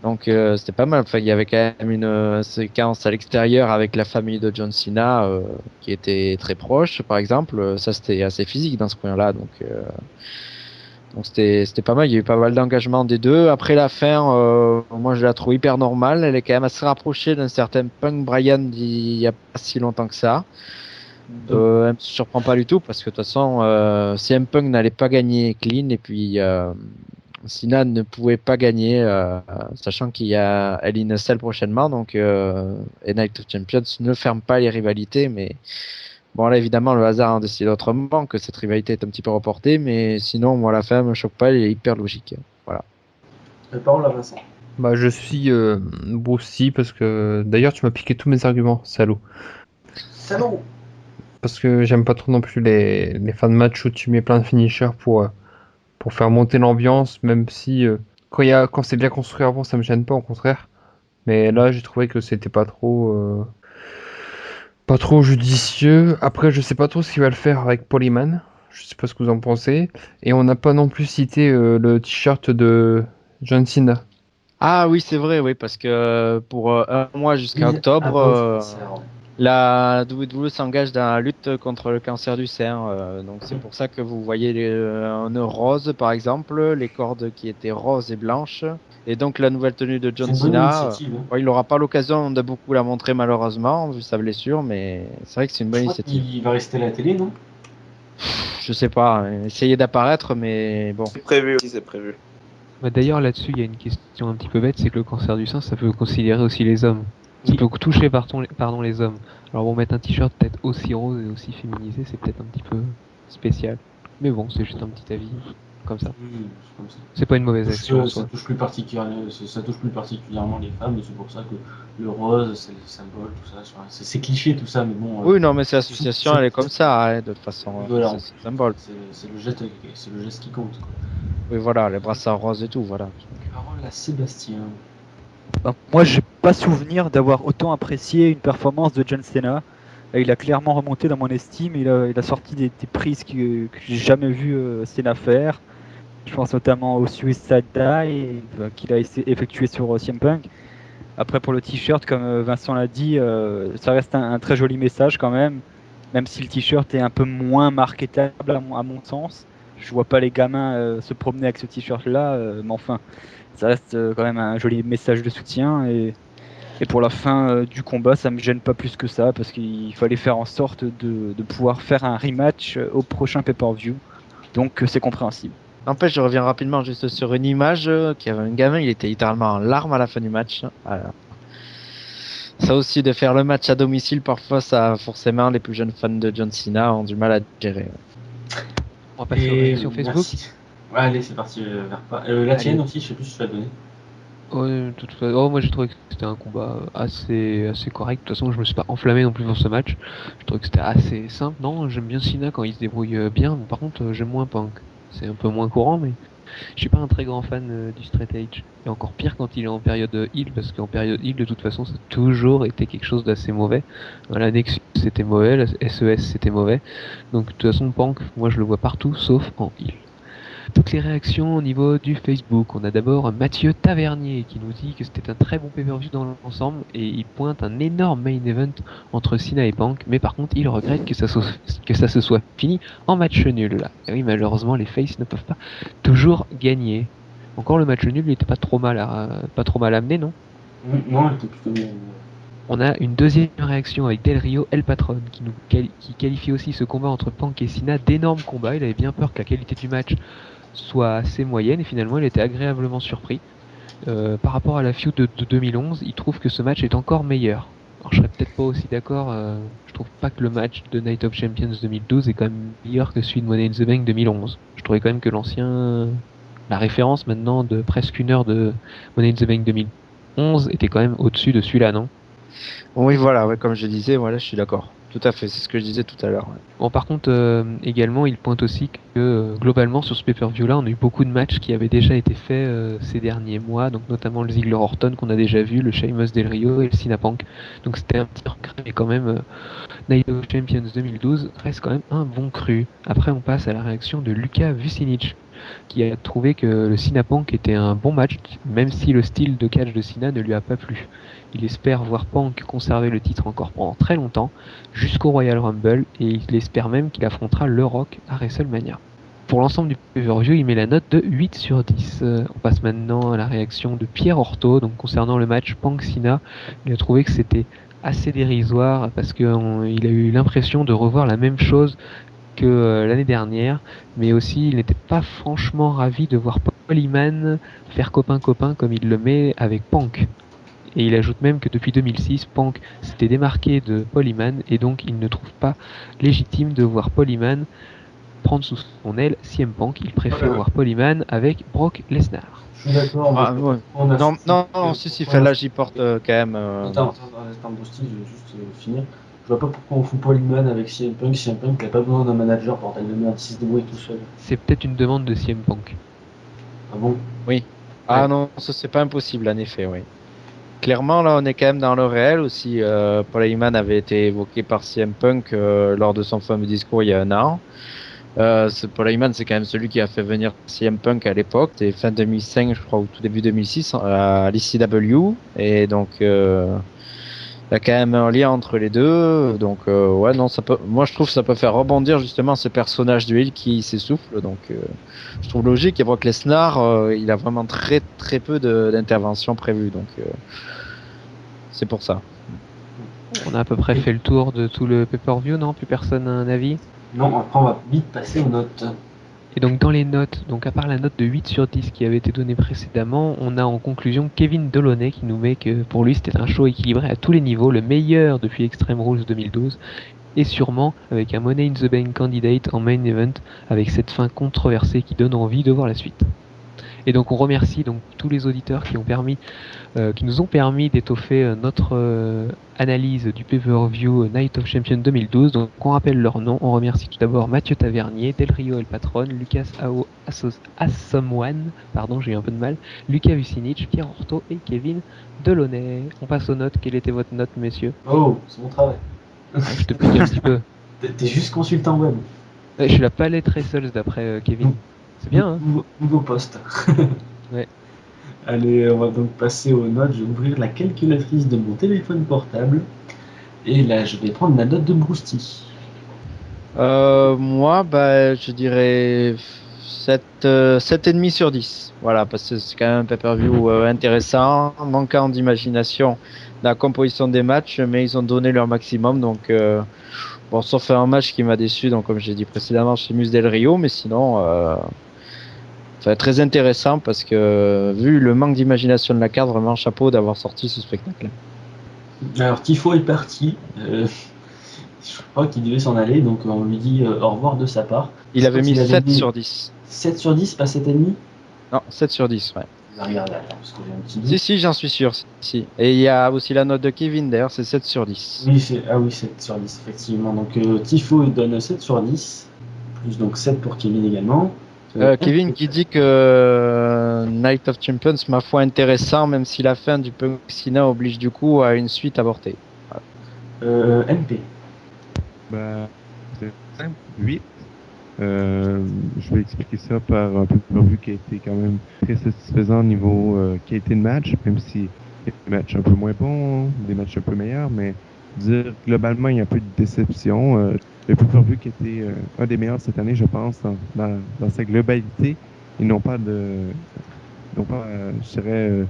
Donc c'était pas mal. Enfin, il y avait quand même une séquence à l'extérieur avec la famille de John Cena qui était très proche, par exemple. Ça, c'était assez physique dans ce coin-là, donc c'était pas mal, il y a eu pas mal d'engagement des deux. Après la fin, moi je la trouve hyper normale, elle est quand même assez rapprochée d'un certain Punk Bryan d'il y a pas si longtemps que ça. Elle me surprend pas du tout parce que de toute façon, CM Punk n'allait pas gagner clean et puis Cena ne pouvait pas gagner, sachant qu'il y a Hell in a Cell prochainement, donc et Night of Champions ne ferme pas les rivalités, mais bon, là, évidemment, le hasard a décidé autrement, que cette rivalité est un petit peu reportée, mais sinon, moi, la fin me choque pas, elle est hyper logique. Voilà. La parole à Vincent. Bah, je suis Brucey parce que d'ailleurs, tu m'as piqué tous mes arguments, salaud. Salaud. Parce que j'aime pas trop non plus les fins de match où tu mets plein de finishers pour faire monter l'ambiance, même si quand c'est bien construit avant, ça me gêne pas, au contraire. Mais là, j'ai trouvé que c'était pas trop judicieux. Après, je sais pas trop ce qu'il va le faire avec Polyman. Je sais pas ce que vous en pensez. Et on n'a pas non plus cité le t-shirt de John Cena. Ah oui, c'est vrai, oui, parce que pour un mois jusqu'à octobre, la WWE s'engage dans la lutte contre le cancer du sein. Donc c'est pour ça que vous voyez un nœud rose, par exemple, les cordes qui étaient roses et blanches. Et donc la nouvelle tenue de John Cena, il n'aura pas l'occasion de beaucoup la montrer malheureusement, vu sa blessure, mais c'est vrai que c'est une bonne initiative. Il va rester à la télé, non? Je sais pas, essayer d'apparaître, mais bon. C'est prévu aussi, c'est prévu. Bah, d'ailleurs là-dessus, il y a une question un petit peu bête, c'est que le cancer du sein, ça peut considérer aussi les hommes. Ça peut toucher pardon, les hommes. Alors bon, mettre un t-shirt peut-être aussi rose et aussi féminisé, c'est peut-être un petit peu spécial. Mais bon, c'est juste un petit avis. comme ça. Oui, c'est comme ça. C'est pas une mauvaise Touche- action en ça soi. touche plus particulièrement, ça touche plus particulièrement les femmes, et c'est pour ça que le rose, c'est le symbole, tout ça. Enfin, c'est cliché tout ça, mais bon. Oui, non, mais cette association, elle est comme ça, hein, de toute façon. Voilà. C'est un symbole. C'est le geste qui compte. Quoi. Oui, voilà, les brassards roses et tout, voilà. Parole à Sébastien. Ben, moi, j'ai pas souvenir d'avoir autant apprécié une performance de John Cena. Il a clairement remonté dans mon estime. Il a sorti des prises que j'ai jamais vu Cena faire. Je pense notamment au Suicide Dive qu'il a effectué sur CM Punk. Après, pour le t-shirt, comme Vincent l'a dit, ça reste un très joli message quand même si le t-shirt est un peu moins marketable à mon sens. Je vois pas les gamins se promener avec ce t-shirt-là, mais enfin, ça reste quand même un joli message de soutien. Et pour la fin du combat, ça me gêne pas plus que ça, parce qu'il fallait faire en sorte de pouvoir faire un rematch au prochain pay-per-view. Donc c'est compréhensible. N'empêche, je reviens rapidement juste sur une image qui avait un gamin, il était littéralement en larmes à la fin du match. Voilà. Ça aussi, de faire le match à domicile, parfois, ça forcément, les plus jeunes fans de John Cena ont du mal à gérer. On va passer aux réactions Facebook. Merci. Ouais, allez, c'est parti vers pas. La tienne aussi, je sais plus si tu l'as donné. Moi j'ai trouvé que c'était un combat assez correct. De toute façon, je me suis pas enflammé non plus pour ce match. Je trouvais que c'était assez simple. Non, j'aime bien Cena quand il se débrouille bien, mais par contre, j'aime moins Punk. C'est un peu moins courant, mais je suis pas un très grand fan du straight edge. Et encore pire quand il est en période heal, parce qu'en période heal, de toute façon, ça a toujours été quelque chose d'assez mauvais. La Nexus c'était mauvais, la SES c'était mauvais. Donc de toute façon, Punk, moi je le vois partout sauf en heal. Toutes les réactions au niveau du Facebook. On a d'abord Mathieu Tavernier qui nous dit que c'était un très bon pay-per-view dans l'ensemble et il pointe un énorme main event entre Cena et Punk, mais par contre il regrette que ça se soit fini en match nul. Là. Et oui, malheureusement les faces ne peuvent pas toujours gagner. Encore le match nul, il était pas trop mal amené, non? Non, elle était plutôt bien. On a une deuxième réaction avec Del Rio El Patron qui qualifie aussi ce combat entre Punk et Cena d'énorme combat. Il avait bien peur que la qualité du match soit assez moyenne et finalement il était agréablement surpris. Par rapport à la feud de 2011, il trouve que ce match est encore meilleur. Alors je serais peut-être pas aussi d'accord, je trouve pas que le match de Night of Champions 2012 est quand même meilleur que celui de Money in the Bank 2011. Je trouvais quand même que la référence maintenant de presque une heure de Money in the Bank 2011 était quand même au-dessus de celui-là, non? Oui, voilà, ouais, comme je disais, voilà, je suis d'accord. Tout à fait, c'est ce que je disais tout à l'heure. Ouais. Bon, par contre, également, il pointe aussi que globalement, sur ce pay-per-view-là, on a eu beaucoup de matchs qui avaient déjà été faits ces derniers mois, donc notamment le Ziggler Orton qu'on a déjà vu, le Sheamus Del Rio et le Cena Punk. Donc c'était un petit regret, mais quand même, Night of Champions 2012 reste quand même un bon cru. Après, on passe à la réaction de Luka Vucinic, qui a trouvé que le Cena Punk était un bon match, même si le style de catch de Cena ne lui a pas plu. Il espère voir Punk conserver le titre encore pendant très longtemps, jusqu'au Royal Rumble, et il espère même qu'il affrontera le Rock à WrestleMania. Pour l'ensemble du pay-per-view, il met la note de 8 sur 10. On passe maintenant à la réaction de Pierre Orto, donc concernant le match Punk-Cena. Il a trouvé que c'était assez dérisoire, parce qu'il a eu l'impression de revoir la même chose que l'année dernière, mais aussi il n'était pas franchement ravi de voir Paul Heyman faire copain-copain comme il le met avec Punk. Et il ajoute même que depuis 2006, Punk s'était démarqué de Paul Heyman et donc il ne trouve pas légitime de voir Paul Heyman prendre sous son aile CM Punk. Il préfère voir Paul Heyman avec Brock Lesnar. Je suis d'accord. Ah, ouais. Non, si, là j'y porte quand même. Attends, Boosty, je vais juste finir. Je vois pas pourquoi on fout Paul Heyman avec CM Punk. CM Punk, il a pas besoin d'un manager, bordel de merde, s'il se débrouille tout seul. C'est peut-être une demande de CM Punk. Ah bon? Oui. Ah non, ça c'est pas impossible en effet, oui. Clairement, là, on est quand même dans le réel aussi. Paul Heyman avait été évoqué par CM Punk lors de son fameux discours il y a un an. Paul Heyman, c'est quand même celui qui a fait venir CM Punk à l'époque, c'était fin 2005, je crois, ou tout début 2006, à l'ECW. Et donc, il y a quand même un lien entre les deux. Donc, ouais, non, moi, je trouve que ça peut faire rebondir justement ce personnage du heel qui s'essouffle. Donc, je trouve logique. Et Brock Lesnar, il a vraiment très, très peu d'interventions prévues. Donc, c'est pour ça. On a à peu près fait le tour de tout le pay-per-view, non? Plus personne a un avis? Non, après on va vite passer aux notes. Et donc dans les notes, donc à part la note de 8 sur 10 qui avait été donnée précédemment, on a en conclusion Kevin Delaunay qui nous met que pour lui c'était un show équilibré à tous les niveaux, le meilleur depuis Extreme Rules 2012. et sûrement avec un Money in the Bank candidate en main event avec cette fin controversée qui donne envie de voir la suite. Et donc on remercie donc tous les auditeurs qui nous ont permis d'étoffer notre analyse du pay-per-view Night of Champions 2012. Donc on rappelle leurs noms. On remercie tout d'abord Mathieu Tavernier, Del Rio El Patron, Lucas Ao Assomwan, pardon, j'ai eu un peu de mal, Lucas Vucinic, Pierre Orto et Kevin Delaunay. On passe aux notes. Quelle était votre note, messieurs? Oh, c'est mon travail. Je te pique un petit peu. T'es juste consultant web. Je suis la palette Racels d'après Kevin. C'est bien, hein? Nouveau poste. Ouais. Allez, on va donc passer aux notes. Je vais ouvrir la calculatrice de mon téléphone portable. Et là, je vais prendre la note de Brousty. Moi, je dirais 7,5 sur 10. Voilà, parce que c'est quand même un pay-per-view intéressant, manquant d'imagination dans la composition des matchs, mais ils ont donné leur maximum. Donc, bon, sauf un match qui m'a déçu, donc comme j'ai dit précédemment, chez Mus Del Rio, mais sinon, très intéressant parce que vu le manque d'imagination de la carte, vraiment chapeau d'avoir sorti ce spectacle. Alors, Tifo est parti. Je crois qu'il devait s'en aller, donc on lui dit au revoir de sa part. Il avait mis 7 sur 10. 7 sur 10, pas 7,5 ? Non, 7 sur 10, ouais. Je vais regarder, attends, parce que j'ai un petit doute. Si, j'en suis sûr. Si. Et il y a aussi la note de Kevin, d'ailleurs, c'est 7 sur 10. Oui, 7 sur 10, effectivement. Donc Tifo il donne 7 sur 10, plus donc 7 pour Kevin également. Kevin qui dit que Night of Champions, ma foi, intéressant, même si la fin du Punk Cena oblige du coup à une suite avortée. MP. C'est simple, 8. Je vais expliquer ça par un pay-per-view qui a été quand même très satisfaisant au niveau qualité de match, même si il y a des matchs un peu moins bons, des matchs un peu meilleurs, mais dire globalement il y a un peu de déception. Le pay-per-view qui était un des meilleurs cette année, je pense, dans sa globalité, et non pas, je dirais,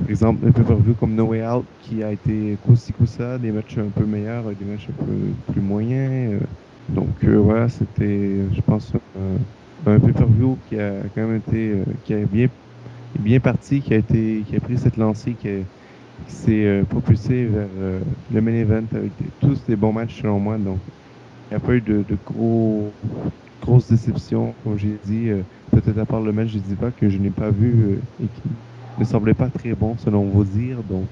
par exemple, un pay-per-view comme No Way Out qui a été coup-ci-coup-ça, des matchs un peu meilleurs, des matchs un peu plus moyens. Donc voilà, c'était, je pense, un pay-per-view qui a quand même été, qui a bien parti, qui a pris cette lancée, qui s'est propulsé vers le main event avec tous des bons matchs selon moi. Donc il n'y a pas eu de grosses déceptions, comme j'ai dit, peut-être à part le match, je dis pas que je n'ai pas vu et qui ne semblait pas très bon selon vos dires. Donc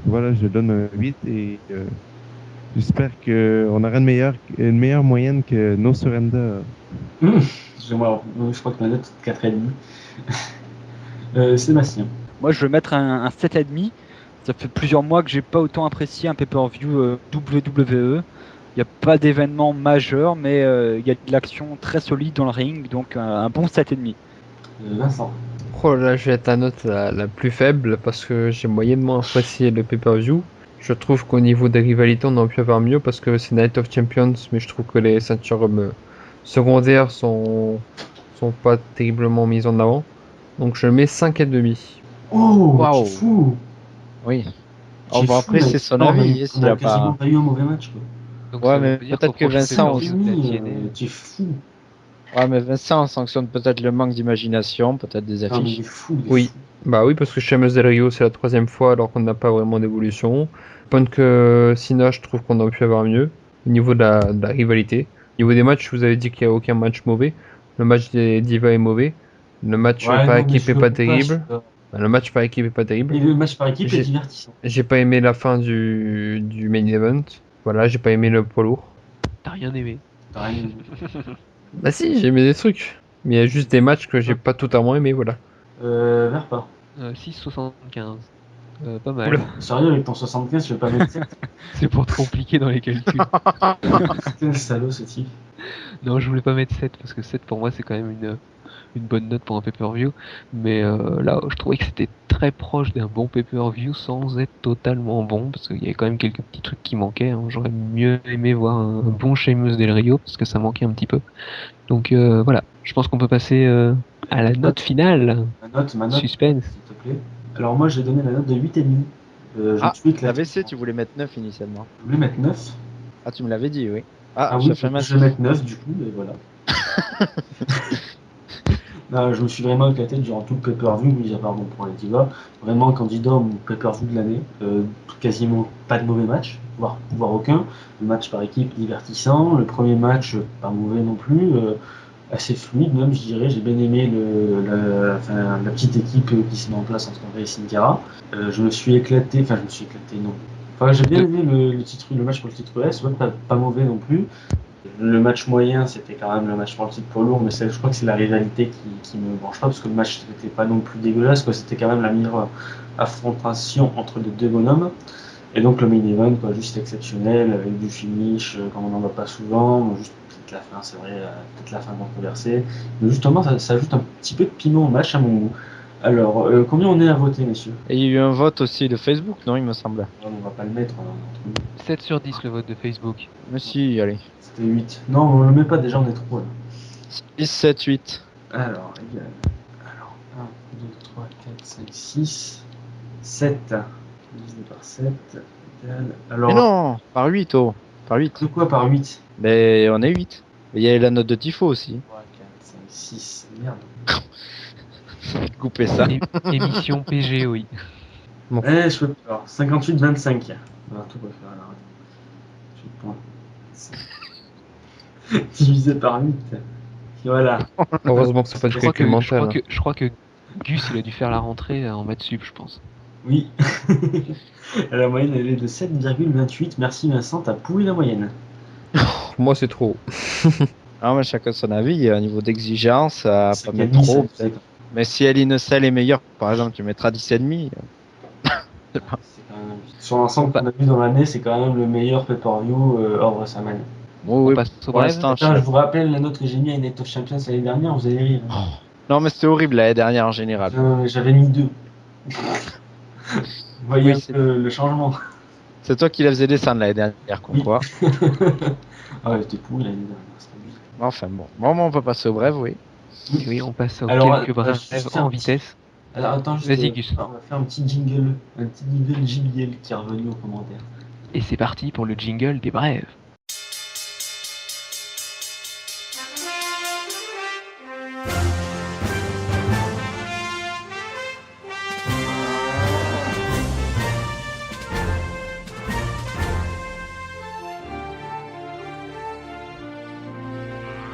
voilà, je donne un 8 et j'espère qu'on aura une meilleure moyenne que No Surrender. Excusez-moi, je crois que ma note est 4,5. Sébastien. Moi, je vais mettre un 7,5. Ça fait plusieurs mois que j'ai pas autant apprécié un pay-per-view WWE. Il n'y a pas d'événement majeur, mais il y a de l'action très solide dans le ring, donc un bon 7,5. Vincent. Oh là, je vais être la note la plus faible parce que j'ai moyennement apprécié le pay-per-view. Je trouve qu'au niveau des rivalités, on aurait pu avoir mieux parce que c'est Night of Champions, mais je trouve que les ceintures secondaires sont pas terriblement mises en avant. Donc je mets 5,5. Oh, Waouh. tu es fou. Oui. Tu es Bon, après, fou, c'est mec. son Non, avis. mais S'il on a a quasiment pas. pas eu un mauvais match, quoi. Donc, Ouais, ça mais veut dire peut-être qu'au que prochain Vincent pay-per-view, aussi. vous êtes gêné. Tu es fou. Ouais, mais Vincent sanctionne peut-être le manque d'imagination, peut-être des Non, mais il affiches. est fou. Il est Oui. fou. Bah oui, parce que chez Mus Del Rio, c'est la 3e fois alors qu'on n'a pas vraiment d'évolution. Punk Cena, je trouve qu'on aurait pu avoir mieux au niveau de la rivalité. Au niveau des matchs, vous avez dit qu'il n'y a aucun match mauvais. Le match des Divas est mauvais. Le match Ouais, par non, mais équipe je est le pas coupe pas, terrible. Le match par équipe est pas terrible. Et le match par équipe est J'ai- divertissant. J'ai pas aimé la fin du main event. Voilà, j'ai pas aimé le poids lourd. T'as rien aimé. T'as rien dit. Bah si, j'ai aimé des trucs. Mais il y a juste des matchs que j'ai pas totalement aimé, voilà. Vers pas. 6,75. Pas mal. Oula. Sérieux, avec ton 75, je vais pas mettre 7. C'est pour te compliquer dans les calculs. Quel salaud ce type. Non, je voulais pas mettre 7 parce que 7 pour moi c'est quand même une bonne note pour un pay-per-view. Mais là, je trouvais que c'était très proche d'un bon pay-per-view sans être totalement bon parce qu'il y avait quand même quelques petits trucs qui manquaient. Hein. J'aurais mieux aimé voir un bon Sheamus Del Rio parce que ça manquait un petit peu. Donc voilà, je pense qu'on peut passer à la note finale. Ma note, Suspense. s'il te plaît. Alors moi, j'ai donné la note de 8,5. Je tweak la L'AVC, tu voulais mettre 9 initialement. Je voulais mettre 9. Ah, tu me l'avais dit, oui. Ah ça oui, fait mal. je vais mettre 9 du coup, et voilà. Je me suis vraiment éclaté durant tout le pay-per-view, mis à part bon, pour les divas. Vraiment candidat au pay-per-view de l'année. Quasiment pas de mauvais match, voire aucun. Le match par équipe divertissant. Le premier match, pas mauvais non plus. Assez fluide même, je dirais. J'ai bien aimé la petite équipe qui se met en place entre Ray et Sin Cara. Je me suis éclaté, non. Enfin, j'ai bien aimé le match pour le titre S, ouais, pas mauvais non plus. Le match moyen, c'était quand même le match pour le titre poids lourd, mais je crois que c'est la rivalité qui me branche pas, parce que le match n'était pas non plus dégueulasse, quoi. C'était quand même la meilleure affrontation entre les deux bonhommes. Et donc le main event, quoi, juste exceptionnel, avec du finish, comme on n'en voit pas souvent, bon, juste peut-être la fin, c'est vrai, peut-être la fin controversée. Mais justement, ça ajoute un petit peu de piment au match à mon goût. Alors, combien on est à voter, messieurs? Et il y a eu un vote aussi de Facebook, non, il me semble. On va pas le mettre entre nous. 7 sur 10 le vote de Facebook. Mais si, allez. C'était 8. Non, on le met pas déjà, on est trop là. 6, 7, 8. Alors, égal. Alors, 1, 2, 3, 4, 5, 6, 7. Divisé par 7. Égal. Alors, Mais non, par 8, oh. Par 8. de quoi par 8? Mais on est 8. Il y a la note de Tifo aussi. 3, 4, 5, 6. Merde. Coupez ça. Émission PG, oui. Je peux pas. Alors, 58, 25. On va tout refaire alors. Je vais prendre. Divisé par 8. Voilà. Heureusement que c'est pas du calcul mental. Je crois que Gus, il a dû faire la rentrée en maths sup, je pense. Oui. La moyenne, elle est de 7,28. Merci Vincent, t'as pourri la moyenne. Pour moi, c'est trop. Ah, mais chacun son avis. Au niveau d'exigence, pas C'est mettre Camille, trop. ça, Peut-être. Mais si Aline Cell est meilleure, par exemple, tu mettras 10,5. c'est quand même... Sur l'ensemble qu'on a vu dans l'année, c'est quand même le meilleur pay-per-view hors WrestleMania. Bon, oui, passe au pour bref. l'instant. Tiens, je vous rappelle la note que j'ai mis à Night of Champions l'année dernière, vous allez rire. Non, mais c'était horrible l'année dernière en général. J'avais mis 2. Vous voyez Oui, un peu le changement. C'est toi qui la faisais descendre l'année dernière, comme Oui. quoi. Ah ouais, c'était pourri l'année dernière. C'était abusé. Enfin bon. Bon, on peut passer au bref, oui. Oui, on passe aux Alors, quelques brèves juste en un vitesse. Alors attends, juste, Vas-y, Gus. on va faire un petit jingle JBL qui est revenu aux commentaires. Et c'est parti pour le jingle des brèves.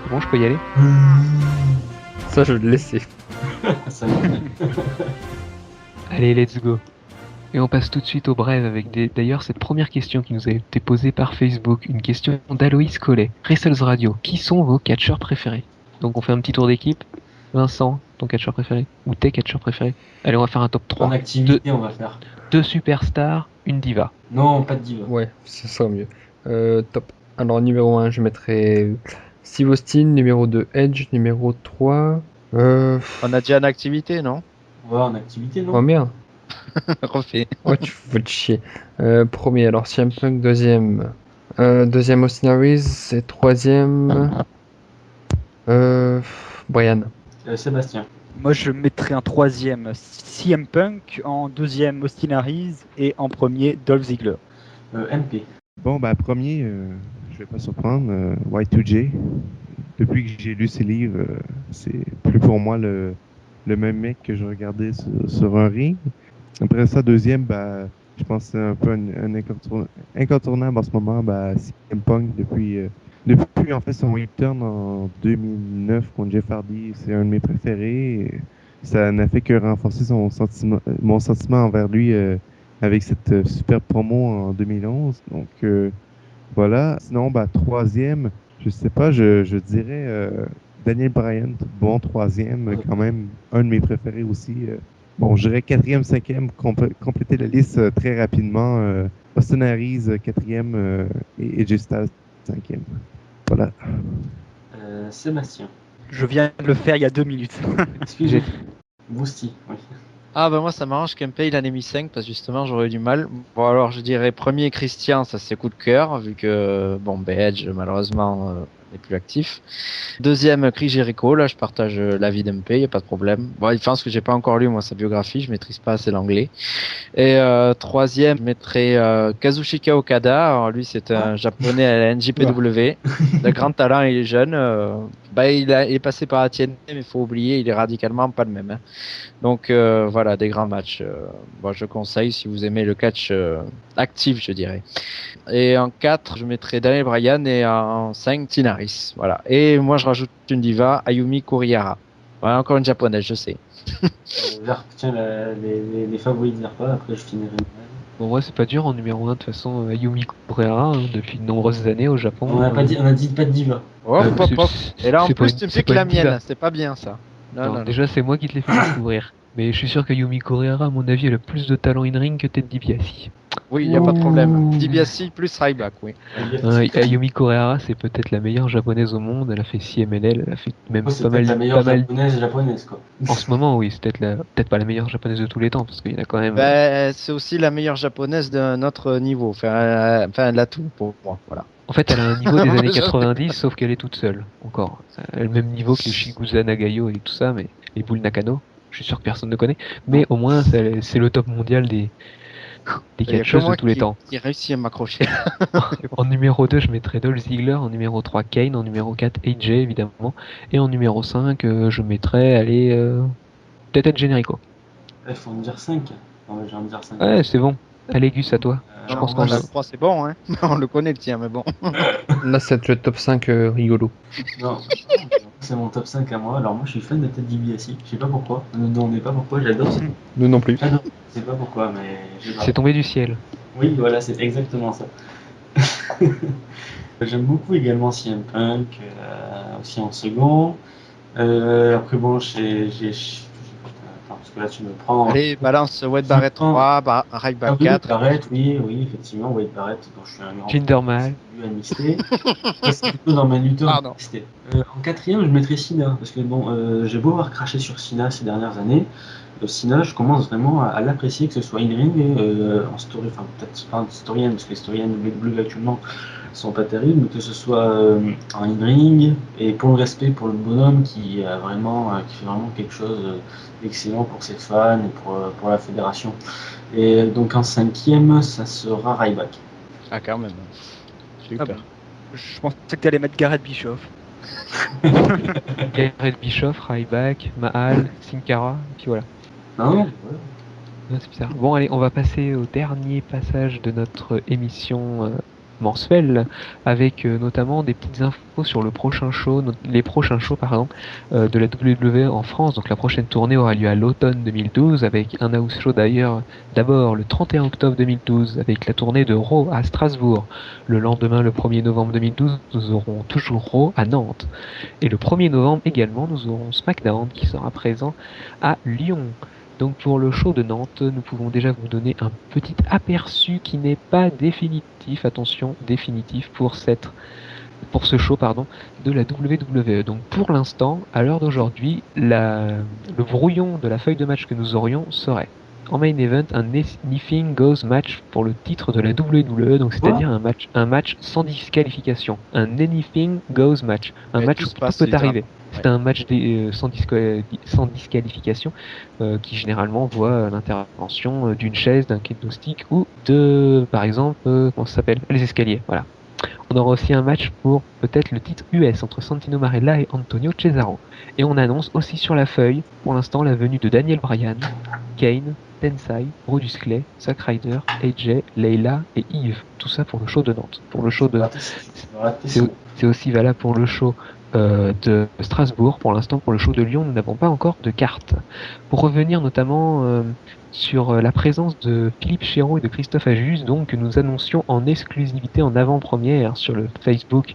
Bon, je peux y aller? Ça, je vais le laisser. Ça va. Allez, let's go. Et on passe tout de suite aux brèves avec d'ailleurs cette première question qui nous a été posée par Facebook, une question d'Aloïs Collet. Wrestles Radio, qui sont vos catcheurs préférés? Donc on fait un petit tour d'équipe. Vincent, ton catcheur préféré? Ou tes catcheurs préférés? Allez, on va faire un top 3. En activité, on va faire. 2 superstars, une diva. Non, pas de diva. Ouais, ça sera mieux. Top. Alors, numéro 1, je mettrai Steve Austin. Numéro 2, Edge. Numéro 3... On a déjà une activité, non? Ouais, en activité, non? Oh merde. Refait. Ouais, tu veux te chier. Premier, alors CM Punk. Deuxième, deuxième Austin Aries. Et troisième, Brian. Sébastien. Moi, je mettrais en troisième CM Punk, en deuxième Austin Aries et en premier Dolph Ziggler. MP. Bon, bah, premier, je vais pas surprendre, Y2J. Depuis que j'ai lu ses livres, c'est plus pour moi le même mec que je regardais sur un ring. Après ça, deuxième, bah, je pense que c'est un peu un incontournable en ce moment, bah, CM Punk depuis en fait son return en 2009 contre Jeff Hardy, c'est un de mes préférés. Et ça n'a fait que renforcer mon sentiment envers lui avec cette super promo en 2011. Donc voilà. Sinon, bah, troisième, je sais pas, je dirais Daniel Bryan, bon troisième, quand même un de mes préférés aussi. Bon, je dirais quatrième, cinquième, compléter la liste très rapidement. Austin Aries, quatrième, et AJ Styles, cinquième. Voilà. Sébastien. Je viens de le faire il y a 2 minutes. Excusez. Boosty, oui. Ah, bah moi, ça m'arrange qu'Empey, il en ait mis 5 parce que justement, j'aurais eu du mal. Bon, alors, je dirais premier Christian, ça c'est coup de cœur, vu que, bon, Edge, malheureusement, n'est plus actif. Deuxième, Chris Jericho, là je partage l'avis d'MP, il n'y a pas de problème. Bon, il pense que j'ai pas encore lu moi sa biographie, je maîtrise pas assez l'anglais. Et troisième, je mettrais Kazushika Okada. Alors lui, c'est un japonais à la NJPW. De grand talent, il est jeune. Il est passé par la TNT, mais il faut oublier, il est radicalement pas le même. Hein. Donc voilà, des grands matchs. Je conseille si vous aimez le catch actif, je dirais. Et en 4, je mettrais Daniel Bryan et en 5, Tinaris. Voilà. Et moi, je rajoute une diva, Ayumi Kurihara. Voilà, encore une japonaise, je sais. Tiens, les favoris de Verpa, après je finirai. Bon, moi, c'est pas dur en numéro 1, de toute façon, Ayumi Kurihara, depuis de nombreuses années au Japon. On a dit pas de diva. Oh, pop, pop. Et là, en c'est pas plus, une- tu me c'est piques pas la une diva. mienne. C'est pas bien, ça. Non. Déjà, c'est moi qui te l'ai fait découvrir. Mais je suis sûr qu'Ayumi Kurihara, à mon avis, elle a plus de talent in-ring que Ted DiBiase. Oui, il n'y a pas de problème. DiBiase plus Ryback, oui. Ayumi Kurihara, c'est peut-être la meilleure japonaise au monde. Elle a fait CMLL, elle a fait même C'est pas mal. peut-être la meilleure pas mal- japonaise quoi. En ce moment, oui, c'est peut-être pas la meilleure japonaise de tous les temps, parce qu'il y en a quand même. C'est aussi la meilleure japonaise d'un autre niveau. Enfin, l'atout pour moi. Voilà. En fait, elle a un niveau des années 90, sauf qu'elle est toute seule, encore. Elle a le même niveau que les Shigusa Nagayo et tout ça, mais les Bull Nakano, je suis sûr que personne ne connaît. Mais au moins, c'est le top mondial des Il y a que catcheuses de moi tous les temps. qui réussit à m'accrocher. En numéro 2, je mettrais Dolph Ziggler, en numéro 3, Kane, en numéro 4, AJ, évidemment. Et en numéro 5, je mettrais, peut-être Ed Generico. Il faut en dire 5. Non, j'ai envie de dire 5. Ouais, c'est bon. Allez, Gus, à toi. Je pense qu'on moi, a- 3, c'est bon, hein. On le connaît le tien, mais bon. Là, c'est le top 5 rigolo. Non, c'est mon top 5 à moi. Alors moi je suis fan de Ted DiBiase. Je sais pas pourquoi. Ne me demandez pas pourquoi, j'adore. Nous non plus. J'adore. Je sais pas pourquoi, mais j'adore. C'est tombé du ciel. Oui, voilà, c'est exactement ça. J'aime beaucoup également CM Punk, aussi en second. Après bon, attends, parce que là tu me prends. Allez, balance Wade Barrett 3, Ryback 4. Barrett, oui, effectivement, Wade Barrett, dont je suis un grand Jinder Mahal. amnisté. C'est plutôt dans ma lutte Pardon. amnisté. En quatrième, je mettrais Cena, parce que bon, j'ai beau avoir craché sur Cena ces dernières années, Cena, je commence vraiment à l'apprécier, que ce soit in-ring, en story, enfin peut-être pas en storyline, parce que les storylines WWE actuellement sont pas terribles, mais que ce soit en in-ring, et pour le respect pour le bonhomme qui fait vraiment quelque chose d'excellent pour ses fans et pour la fédération. Et donc en cinquième, ça sera Ryback. Ah, quand même. Super. Ah bon. Je pensais que t'allais mettre Gareth Bischoff. Gareth Bischoff, Ryback, Mahal, Sin Cara, et puis voilà. Non, Ouais, c'est bizarre. Bon, allez, on va passer au dernier passage de notre émission mensuelle, avec notamment des petites infos sur les prochains shows de la WWE en France. Donc la prochaine tournée aura lieu à l'automne 2012, avec un house show d'ailleurs d'abord le 31 octobre 2012, avec la tournée de Raw à Strasbourg. Le lendemain, le 1er novembre 2012, nous aurons toujours Raw à Nantes. Et le 1er novembre également, nous aurons SmackDown qui sera présent à Lyon. Donc pour le show de Nantes, nous pouvons déjà vous donner un petit aperçu qui n'est pas définitif, attention, définitif pour ce show de la WWE. Donc pour l'instant, à l'heure d'aujourd'hui, le brouillon de la feuille de match que nous aurions serait en main event un Anything Goes match pour le titre de la WWE, donc c'est-à-dire un match sans disqualification, un Anything Goes match, un match où tout peut arriver. C'est un match sans disqualification qui généralement voit l'intervention d'une chaise, d'un kendo stick ou par exemple, comment ça s'appelle, les escaliers. Voilà. On aura aussi un match pour peut-être le titre US entre Santino Marella et Antonio Cesaro. Et on annonce aussi sur la feuille, pour l'instant, la venue de Daniel Bryan, Kane, Tensai, Brodus Clay, Zack Ryder, AJ, Leila et Yves. Tout ça pour le show de Nantes. Pour le show de... C'est aussi valable pour le show de Strasbourg. Pour l'instant, pour le show de Lyon, nous n'avons pas encore de carte. Pour revenir notamment sur la présence de Philippe Chéreau et de Christophe Ajus, donc que nous annoncions en exclusivité en avant-première sur le Facebook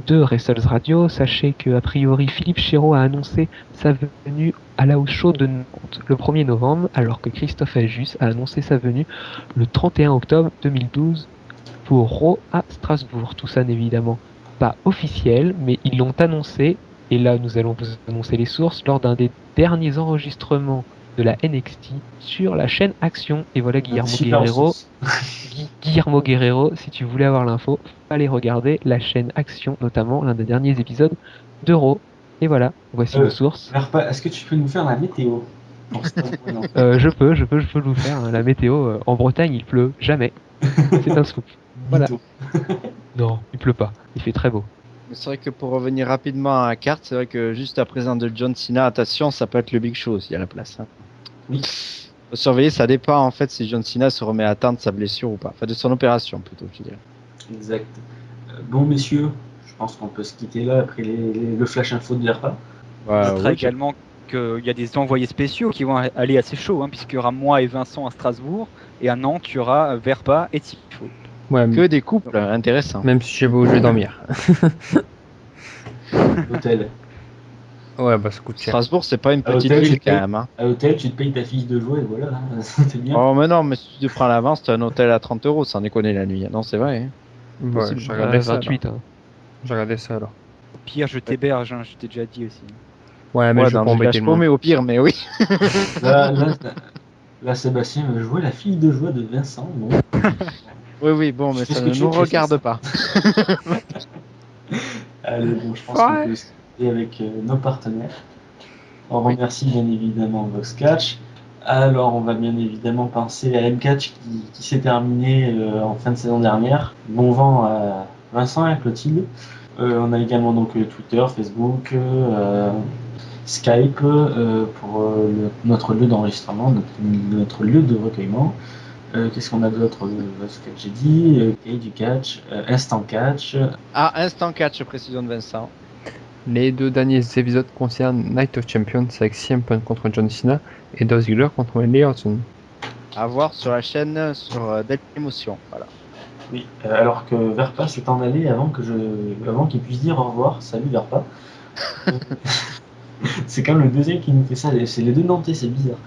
de Wrestles Radio. Sachez que a priori Philippe Chéreau a annoncé sa venue à la house show de Nantes le 1er novembre, alors que Christophe Ajus a annoncé sa venue le 31 octobre 2012 pour Raw à Strasbourg. Tout ça n'est évidemment pas officiel, mais ils l'ont annoncé, et là nous allons vous annoncer les sources, lors d'un des derniers enregistrements de la NXT sur la chaîne Action. Et voilà Guillermo Super Guerrero. ressource. Guillermo Guerrero, si tu voulais avoir l'info, fallait regarder la chaîne Action, notamment l'un des derniers épisodes d'Euro. Et voilà, voici nos sources. Verpa, est-ce que tu peux nous faire la météo pour Strasbourg et Nantes? Je peux vous faire hein. La météo en Bretagne, il pleut jamais. C'est un scoop. Voilà. Mytho. Non, il pleut pas. Il fait très beau. Mais c'est vrai que pour revenir rapidement à la carte, c'est vrai que juste à présent de John Cena, attention, ça peut être le Big Show s'il y a la place. Hein. Oui. Faut surveiller, ça dépend en fait si John Cena se remet à temps de sa blessure ou pas. Enfin, de son opération plutôt, je dirais. Exact. Bon, messieurs, je pense qu'on peut se quitter là après le flash info de Verpa. Je noterai oui, également qu'il y a des envoyés spéciaux qui vont aller assez chaud, hein, puisqu'il y aura moi et Vincent à Strasbourg, et à Nantes, il y aura Verpa et Tifo. Ouais, que des couples intéressants. même si je sais pas où je vais dormir. L'hôtel. Ouais, bah ça coûte cher. Strasbourg, c'est pas une À petite l'hôtel, ville tu quand payes- même. Hein. À l'hôtel, tu te payes ta fiche de jouet et voilà, hein, c'est bien. Oh, mais non, mais si tu te prends l'avance, t'as un hôtel à 30 euros, sans déconner la nuit. Non, c'est vrai. Hein. Ouais, possible. j'ai regardé ça. 28. alors. J'ai regardé ça alors. Au pire, je t'héberge, hein, je t'ai déjà dit aussi. Ouais, mais Ouais, je vais dans pas le embêter village le monde. paumé au pire, mais oui. Là, Sébastien va jouer la fille de joie de Vincent. Bon. Oui, bon, mais Qu'est-ce ça que ne tu nous veux que je fasse regarde pas. Allez, bon, je pense qu'on peut se quitter avec nos partenaires. On remercie bien évidemment Voxcatch. Alors, on va bien évidemment penser à M-Catch qui s'est terminé en fin de saison dernière. Bon vent à Vincent et à Clotilde. On a également donc Twitter, Facebook, Skype pour notre lieu d'enregistrement, notre lieu de recueillement. Qu'est-ce qu'on a d'autre? Ce que j'ai dit, du catch, instant catch. Ah, instant catch, précision de Vincent. Les deux derniers épisodes concernent Night of Champions avec CM Punk contre John Cena et Dolph Ziggler contre Randy Orton. À voir sur la chaîne sur Dailymotion. Voilà. Oui, alors que Verpa s'est en allé avant qu'il puisse dire au revoir. Salut Verpa. C'est quand même le deuxième qui nous fait ça. C'est les deux Nantais, c'est bizarre.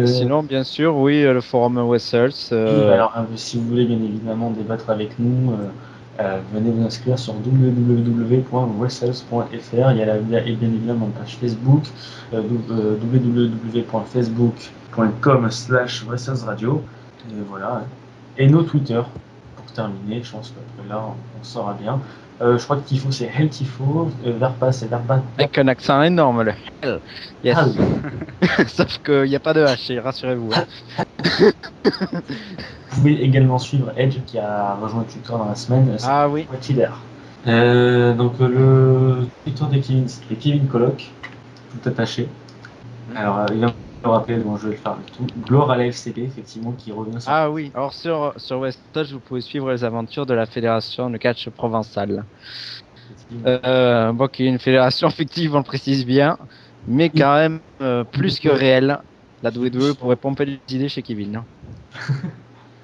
Sinon, bien sûr, oui, le forum Wessels. Alors, si vous voulez bien évidemment débattre avec nous, venez vous inscrire sur www.wessels.fr. Il y a bien évidemment une page Facebook, www.facebook.com/wesselsradio. Et voilà. Et nos Twitter, pour terminer, je pense qu'après là, on saura bien. Je crois que Tifo, c'est Hell Tifo, Verpa, c'est Verpa. Avec un accent énorme, le hell. Yes. Ah oui. Sauf qu'il n'y a pas de H, rassurez-vous. Hein. Vous pouvez également suivre Edge qui a rejoint Twitter dans la semaine. Ah oui. Twitter. Donc le Twitter de Kevin, c'est Kevin Coloc, tout attaché. Alors il va me rappeler, bon, je vais le faire avec tout. Gloire à la FCP, effectivement, qui revient sur. Ah oui. Alors sur West Touch, vous pouvez suivre les aventures de la fédération de catch provençale. Bon, qui est une fédération fictive, on le précise bien, mais quand même plus que réelle. La WWE pourrait pomper des idées chez Kevin. Hein.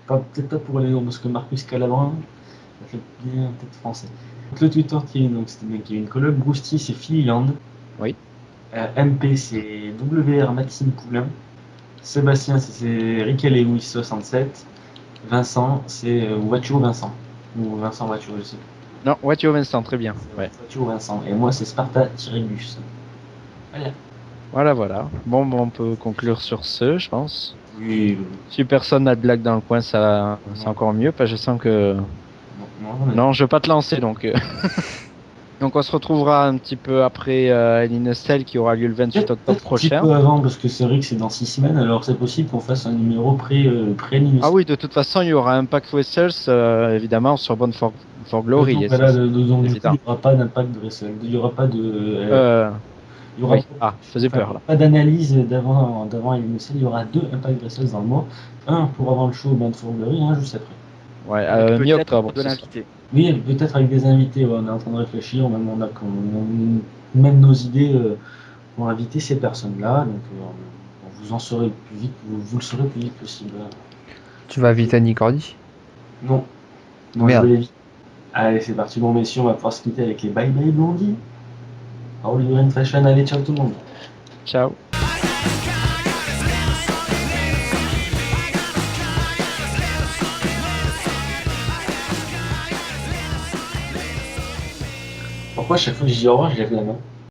Peut-être pas pour les noms, parce que Marcus Calabrin, ça fait bien peut-être français. Donc, le Twitter de Kevin, donc c'était bien Kevin Coloc. Brousty, c'est Philly Land. Oui. MP, c'est WR Maxime Poulain. Sébastien, c'est Riquel Lewis 67. Vincent, c'est Watcho Vincent. Ou Vincent Watcho, je sais plus. Non, Watcho Vincent, très bien. Ouais. Watcho Vincent. Et moi, c'est Sparta-Bus. Voilà. Voilà. Bon, on peut conclure sur ce, je pense. Oui. Si personne n'a de blague dans le coin, ça, c'est encore mieux, parce que je sens que... Non, je veux pas te lancer, donc... Donc on se retrouvera un petit peu après Hell in a Cell qui aura lieu le 28 octobre Un petit prochain. peu avant, parce que c'est vrai que c'est dans 6 semaines, alors c'est possible qu'on fasse un numéro pré-Hell Ah oui, de toute façon, il y aura Impact Wrestles, évidemment, sur Born for Glory. Donc, et voilà, ça, donc, du coup, il évident. n'y aura pas d'impact de Wrestle. Il n'y aura pas de. Il y aura oui. Ah, je faisais peur, là. pas d'analyse d'avant Hell in a Cell. Il y aura 2 Impact Wrestles dans le mois. Un pour avant le show Born for Glory, un juste après. Ouais, Avec mi-octobre. peut-être de l'invité. Oui, peut-être avec des invités. Ouais, on est en train de réfléchir. Même on a même nos idées pour inviter ces personnes-là. Donc vous en saurez plus vite. Vous le saurez le plus vite possible. Tu vas inviter Annie Cordy? Non. Merde. Je vais vite. Allez, c'est parti. Bon, messieurs, on va pouvoir se quitter avec les Bye Bye Blondie. All you're in fashion. Allez, ciao tout le monde. Ciao. Pourquoi chaque fois que je dis au revoir, je lève la main?